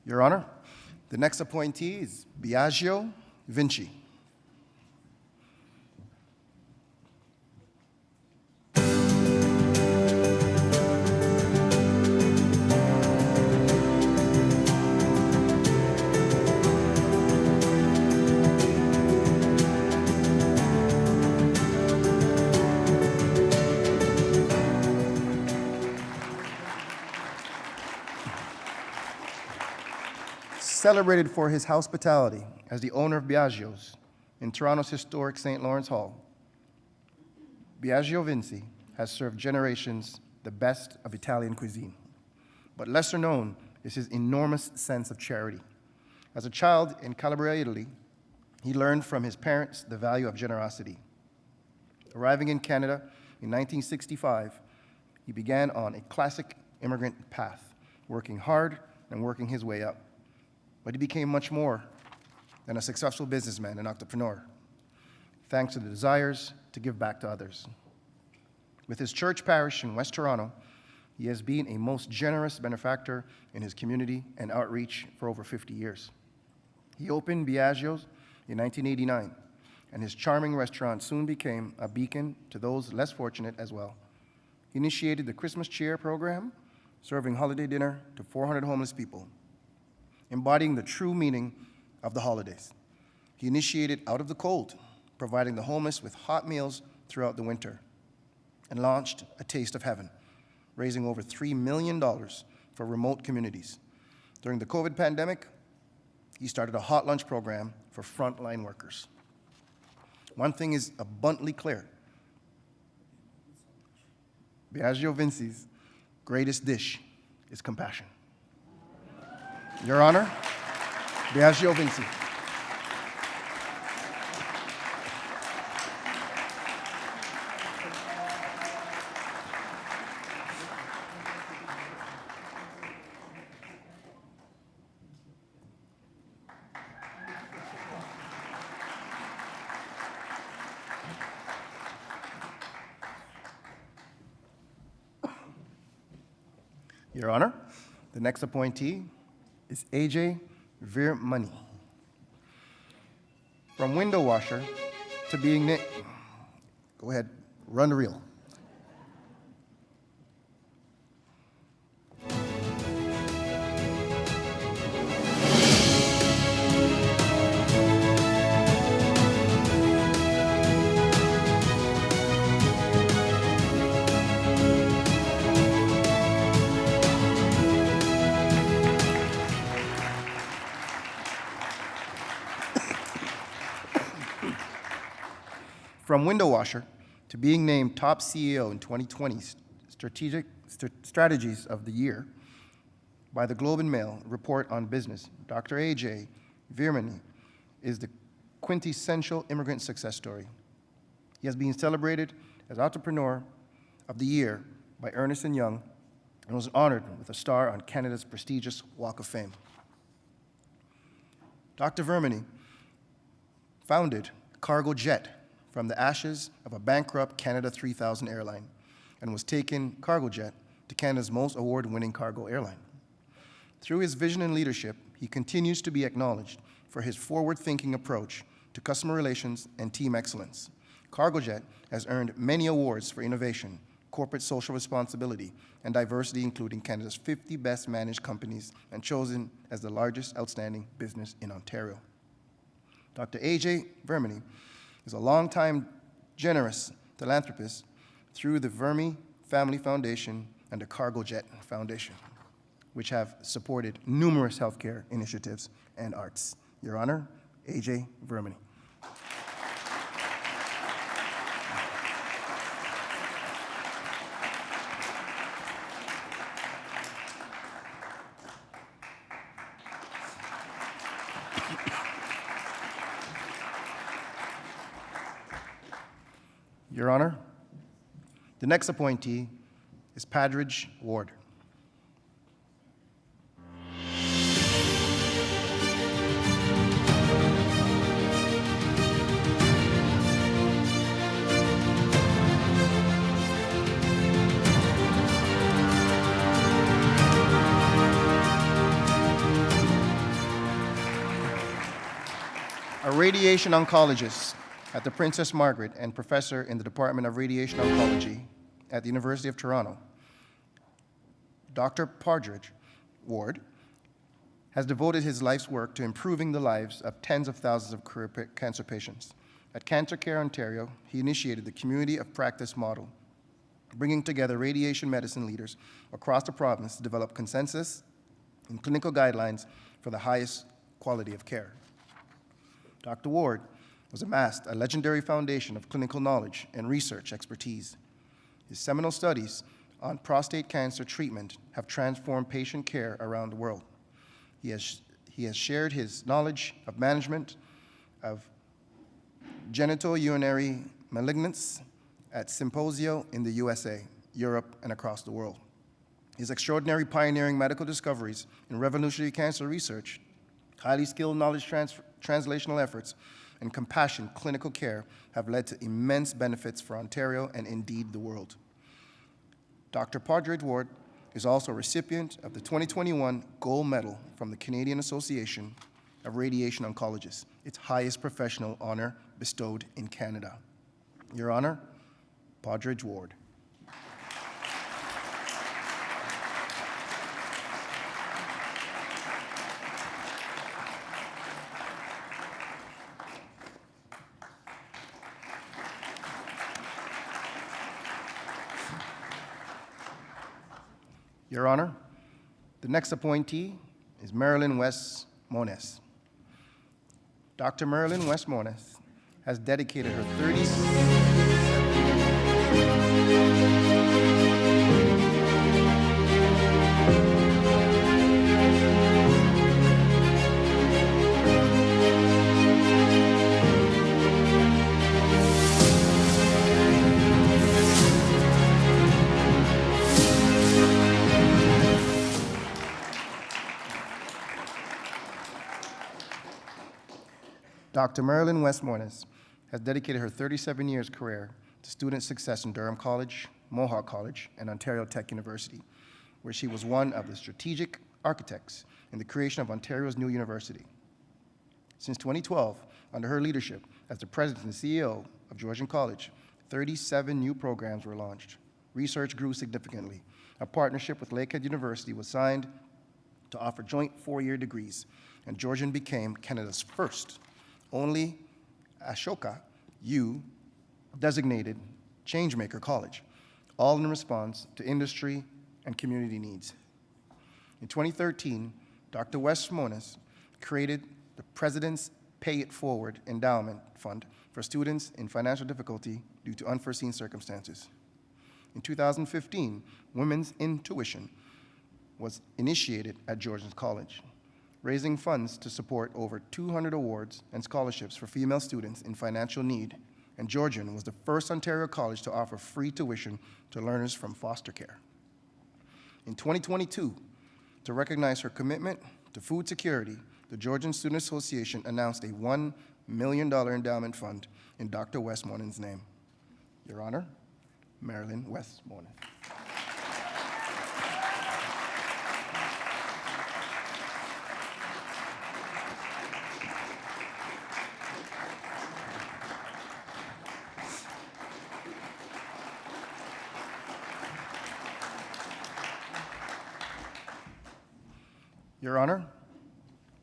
Your Honor, the next appointee is Biagio Vinci. Celebrated for his hospitality as the owner of Biagio's in Toronto's historic St. Lawrence Hall, Biagio Vinci has served generations the best of Italian cuisine. But lesser known is his enormous sense of charity. As a child in Calabria, Italy, he learned from his parents the value of generosity. Arriving in Canada in 1965, he began on a classic immigrant path, working hard and working his way up. But he became much more than a successful businessman and entrepreneur, thanks to the desires to give back to others. With his church parish in West Toronto, he has been a most generous benefactor in his community and outreach for over 50 years. He opened Biagio's in 1989, and his charming restaurant soon became a beacon to those less fortunate as well. He initiated the Christmas Cheer program, serving holiday dinner to 400 homeless people, embodying the true meaning of the holidays. He initiated Out of the Cold, providing the homeless with hot meals throughout the winter, and launched A Taste of Heaven, raising over $3 million for remote communities. During the COVID pandemic, he started a hot lunch program for frontline workers. One thing is abundantly clear. Biagio Vinci's greatest dish is compassion. Your Honor, Biagio Vinci. Your Honor, the next appointee is AJ Virmani. From window washer to being go ahead, run the reel. From window washer to being named top CEO in 2020's Strategies of the Year by the Globe and Mail Report on Business, Dr. A.J. Virmani is the quintessential immigrant success story. He has been celebrated as Entrepreneur of the Year by Ernst & Young and was honored with a star on Canada's prestigious Walk of Fame. Dr. Virmani founded Cargo Jet from the ashes of a bankrupt Canada 3000 airline and was taken Cargo Jet to Canada's most award-winning cargo airline. Through his vision and leadership, he continues to be acknowledged for his forward-thinking approach to customer relations and team excellence. Cargo Jet has earned many awards for innovation, corporate social responsibility, and diversity, including Canada's 50 best managed companies, and chosen as the largest outstanding business in Ontario. Dr. A.J. Verminy is a longtime generous philanthropist through the Vermi Family Foundation and the Cargo Jet Foundation, which have supported numerous healthcare initiatives and arts. Your Honor, A.J. Verminy. Your Honor, the next appointee is Padridge Ward. A radiation oncologist at the Princess Margaret and professor in the Department of Radiation Oncology at the University of Toronto, Dr. Padridge Ward has devoted his life's work to improving the lives of tens of thousands of cancer patients. At Cancer Care Ontario, he initiated the Community of Practice model, bringing together radiation medicine leaders across the province to develop consensus and clinical guidelines for the highest quality of care. Dr. Ward has amassed a legendary foundation of clinical knowledge and research expertise. His seminal studies on prostate cancer treatment have transformed patient care around the world. He has shared his knowledge of management of genitourinary malignancy at symposia in the USA, Europe, and across the world. His extraordinary pioneering medical discoveries in revolutionary cancer research, highly skilled knowledge translational efforts, and compassionate clinical care have led to immense benefits for Ontario and indeed the world. Dr. Padridge Ward is also a recipient of the 2021 Gold Medal from the Canadian Association of Radiation Oncologists, its highest professional honor bestowed in Canada. Your Honor, Padridge Ward. Your Honor, the next appointee is Marilyn West Moniz. Dr. Marilyn West Moniz has dedicated her 30 Dr. Marilyn West Moniz has dedicated her 37 years career to student success in Durham College, Mohawk College, and Ontario Tech University, where she was one of the strategic architects in the creation of Ontario's new university. Since 2012, under her leadership as the president and CEO of Georgian College, 37 new programs were launched. Research grew significantly. A partnership with Lakehead University was signed to offer joint 4-year degrees, and Georgian became Canada's first only Ashoka U designated changemaker college, all in response to industry and community needs. In 2013, Dr. West Moniz created the President's Pay It Forward Endowment Fund for students in financial difficulty due to unforeseen circumstances. In 2015, Women's Intuition was initiated at Georgian College, raising funds to support over 200 awards and scholarships for female students in financial need, and Georgian was the first Ontario college to offer free tuition to learners from foster care. In 2022, to recognize her commitment to food security, the Georgian Student Association announced a $1 million endowment fund in Dr. West Moniz's name. Your Honor, Marilyn West Moniz. Your Honor,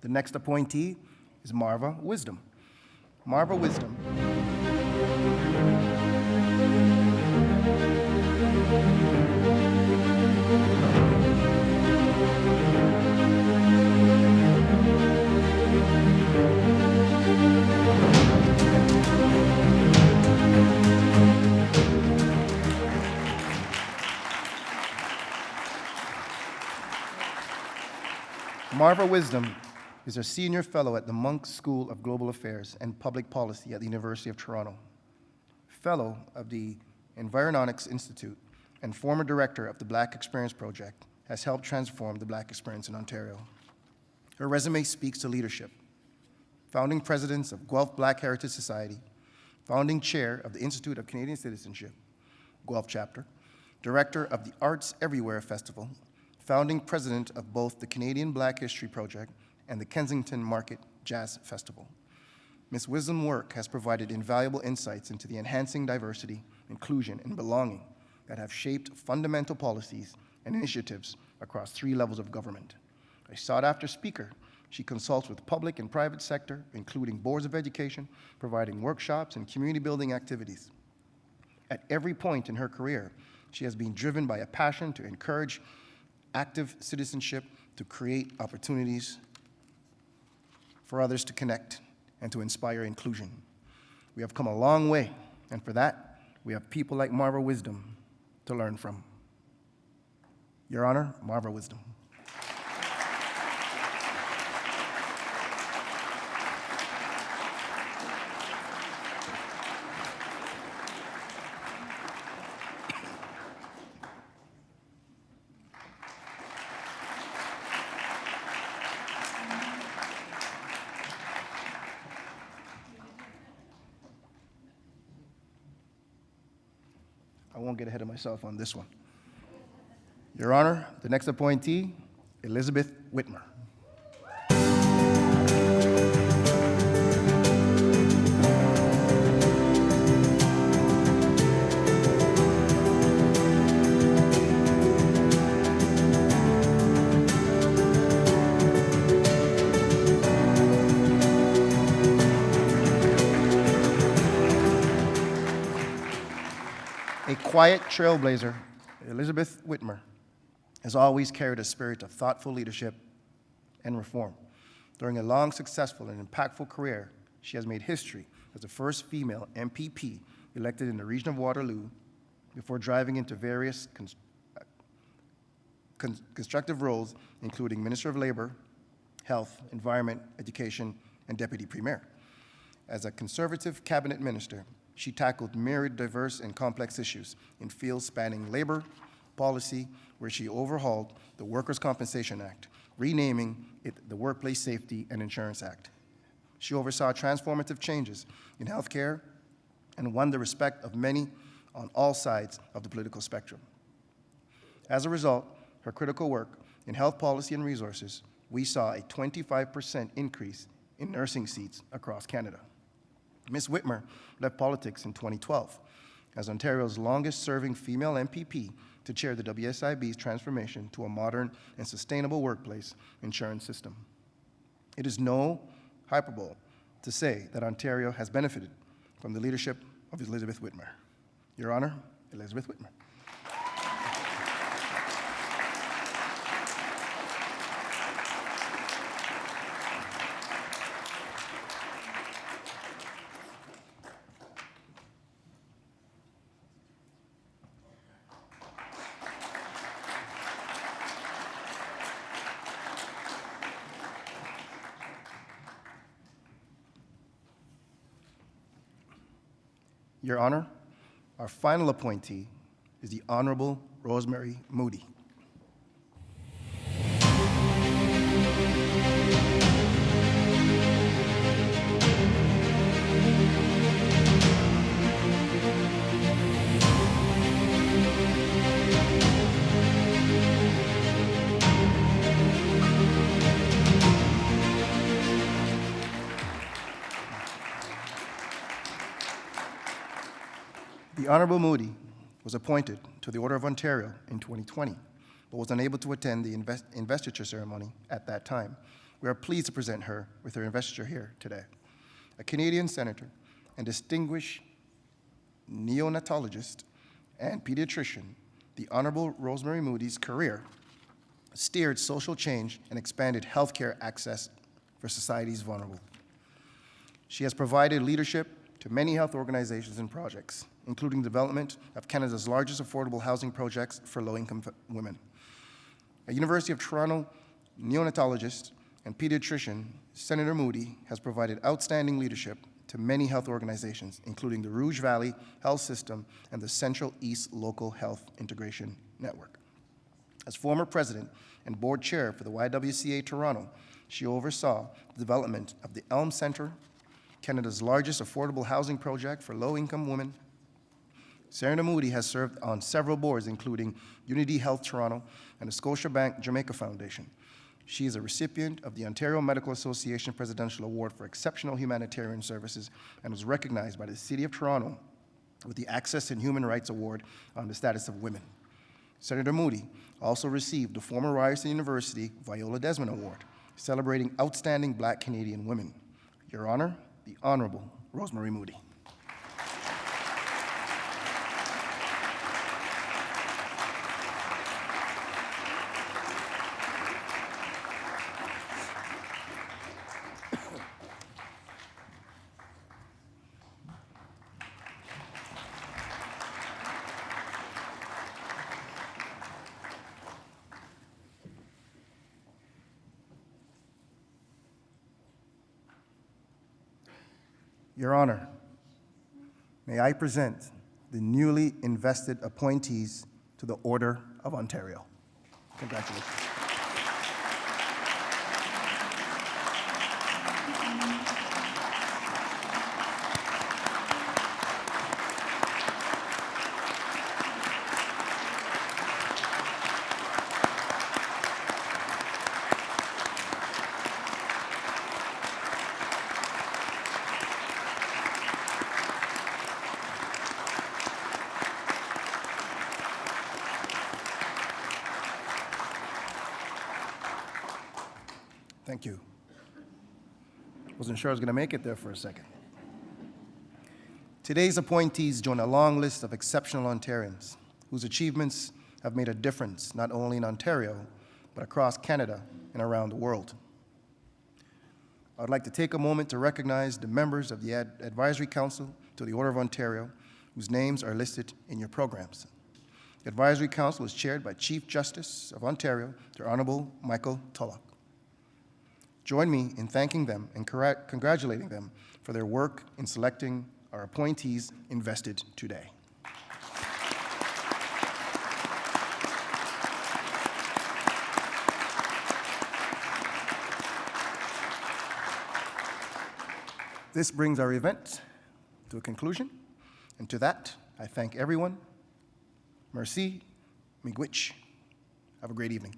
the next appointee is Marva Wisdom. Marva Wisdom. Marva Wisdom is a senior fellow at the Monk School of Global Affairs and Public Policy at the University of Toronto, fellow of the Environonics Institute, and former director of the Black Experience Project, has helped transform the Black experience in Ontario. Her resume speaks to leadership. Founding presidents of Guelph Black Heritage Society, founding chair of the Institute of Canadian Citizenship, Guelph chapter, director of the Arts Everywhere Festival, founding president of both the Canadian Black History Project and the Kensington Market Jazz Festival. Ms. Wisdom's work has provided invaluable insights into the enhancing diversity, inclusion, and belonging that have shaped fundamental policies and initiatives across 3 levels of government. A sought-after speaker, she consults with public and private sector, including boards of education, providing workshops and community-building activities. At every point in her career, she has been driven by a passion to encourage active citizenship, to create opportunities for others to connect and to inspire inclusion. We have come a long way, and for that, we have people like Marva Wisdom to learn from. Your Honor, Marva Wisdom. I won't get ahead of myself on this one. Your Honor, the next appointee, Elizabeth Whitmer. A quiet trailblazer, Elizabeth Whitmer has always carried a spirit of thoughtful leadership and reform. During a long, successful, and impactful career, she has made history as the first female MPP elected in the region of Waterloo before driving into various constructive roles, including Minister of Labor, Health, Environment, Education, and Deputy Premier. As a Conservative cabinet minister, she tackled myriad diverse and complex issues in fields spanning labor, policy, where she overhauled the Workers' Compensation Act, renaming it the Workplace Safety and Insurance Act. She oversaw transformative changes in healthcare and won the respect of many on all sides of the political spectrum. As a result, her critical work in health policy and resources, we saw a 25% increase in nursing seats across Canada. Ms. Whitmer left politics in 2012 as Ontario's longest-serving female MPP to chair the WSIB's transformation to a modern and sustainable workplace insurance system. It is no hyperbole to say that Ontario has benefited from the leadership of Elizabeth Whitmer. Your Honor, Elizabeth Whitmer. Your Honor, our final appointee is the Honorable Rosemary Moody. The Honorable Moody was appointed to the Order of Ontario in 2020 but was unable to attend the investiture ceremony at that time. We are pleased to present her with her investiture here today. A Canadian senator and distinguished neonatologist and pediatrician, the Honorable Rosemary Moody's career steered social change and expanded healthcare access for society's vulnerable. She has provided leadership to many health organizations and projects, including the development of Canada's largest affordable housing projects for low-income women. A University of Toronto neonatologist and pediatrician, Senator Moody has provided outstanding leadership to many health organizations, including the Rouge Valley Health System and the Central East Local Health Integration Network. As former president and board chair for the YWCA Toronto, she oversaw the development of the Elm Centre, Canada's largest affordable housing project for low-income women. Senator Moody has served on several boards, including Unity Health Toronto and the Scotiabank Jamaica Foundation. She is a recipient of the Ontario Medical Association Presidential Award for Exceptional Humanitarian Services and was recognized by the City of Toronto with the Access and Human Rights Award on the Status of Women. Senator Moody also received the former Ryerson University Viola Desmond Award, celebrating outstanding Black Canadian women. Your Honor, the Honorable Rosemary Moody. Your Honor, may I present the newly invested appointees to the Order of Ontario. Congratulations. Thank you. Wasn't sure I was going to make it there for a second. Today's appointees join a long list of exceptional Ontarians whose achievements have made a difference not only in Ontario, but across Canada and around the world. I would like to take a moment to recognize the members of the Advisory Council to the Order of Ontario, whose names are listed in your programs. The Advisory Council is chaired by Chief Justice of Ontario, the Honorable Michael Tulloch. Join me in thanking them and congratulating them for their work in selecting our appointees invested today. This brings our event to a conclusion, and to that, I thank everyone. Merci, miigwech. Have a great evening.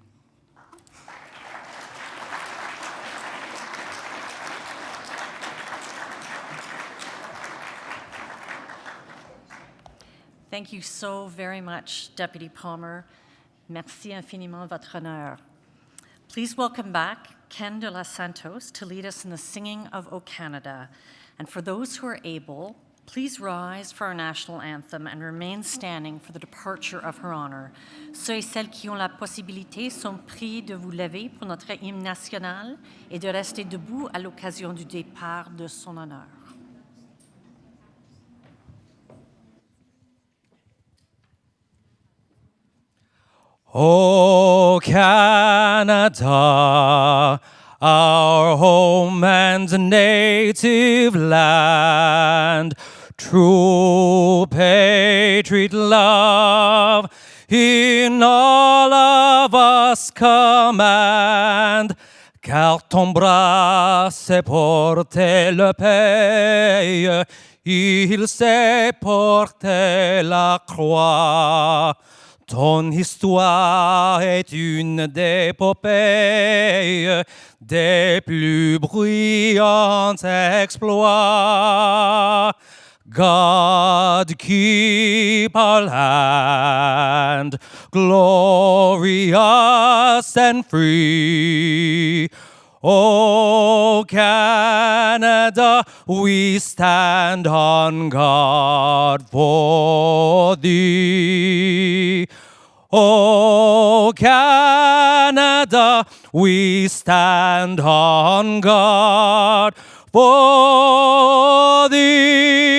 Thank you so very much, Deputy Palmer. Merci infiniment, Votre Honneur. Please welcome back Ken de los Santos to lead us in the singing of O Canada. And for those who are able, please rise for our national anthem and remain standing for the departure of Her Honor. Ceux et celles qui ont la possibilité sont priés de vous lever pour notre hymne national et de rester debout à l'occasion du départ de son honneur. O Canada, our home and native land, true patriot love in all of us command, car ton bras sait porter le pays, il sait porter la croix. Ton histoire est une d'épopées, des plus bruyants exploits. God keep our land glorious and free. O Canada, we stand on guard for thee. O Canada, we stand on guard for thee.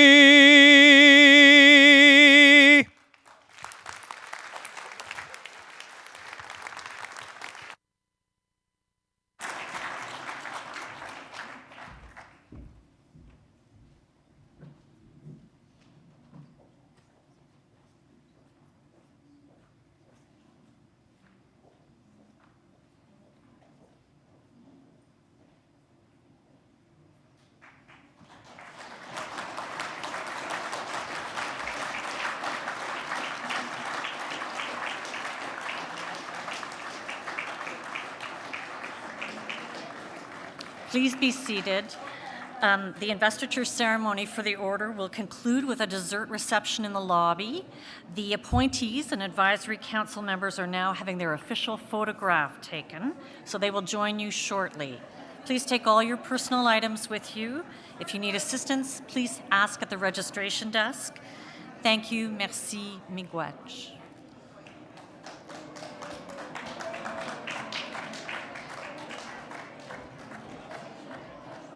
Please be seated. The investiture ceremony for the order will conclude with a dessert reception in the lobby. The appointees and advisory council members are now having their official photograph taken, so they will join you shortly. Please take all your personal items with you. If you need assistance, please ask at the registration desk. Thank you. Merci. Miigwech.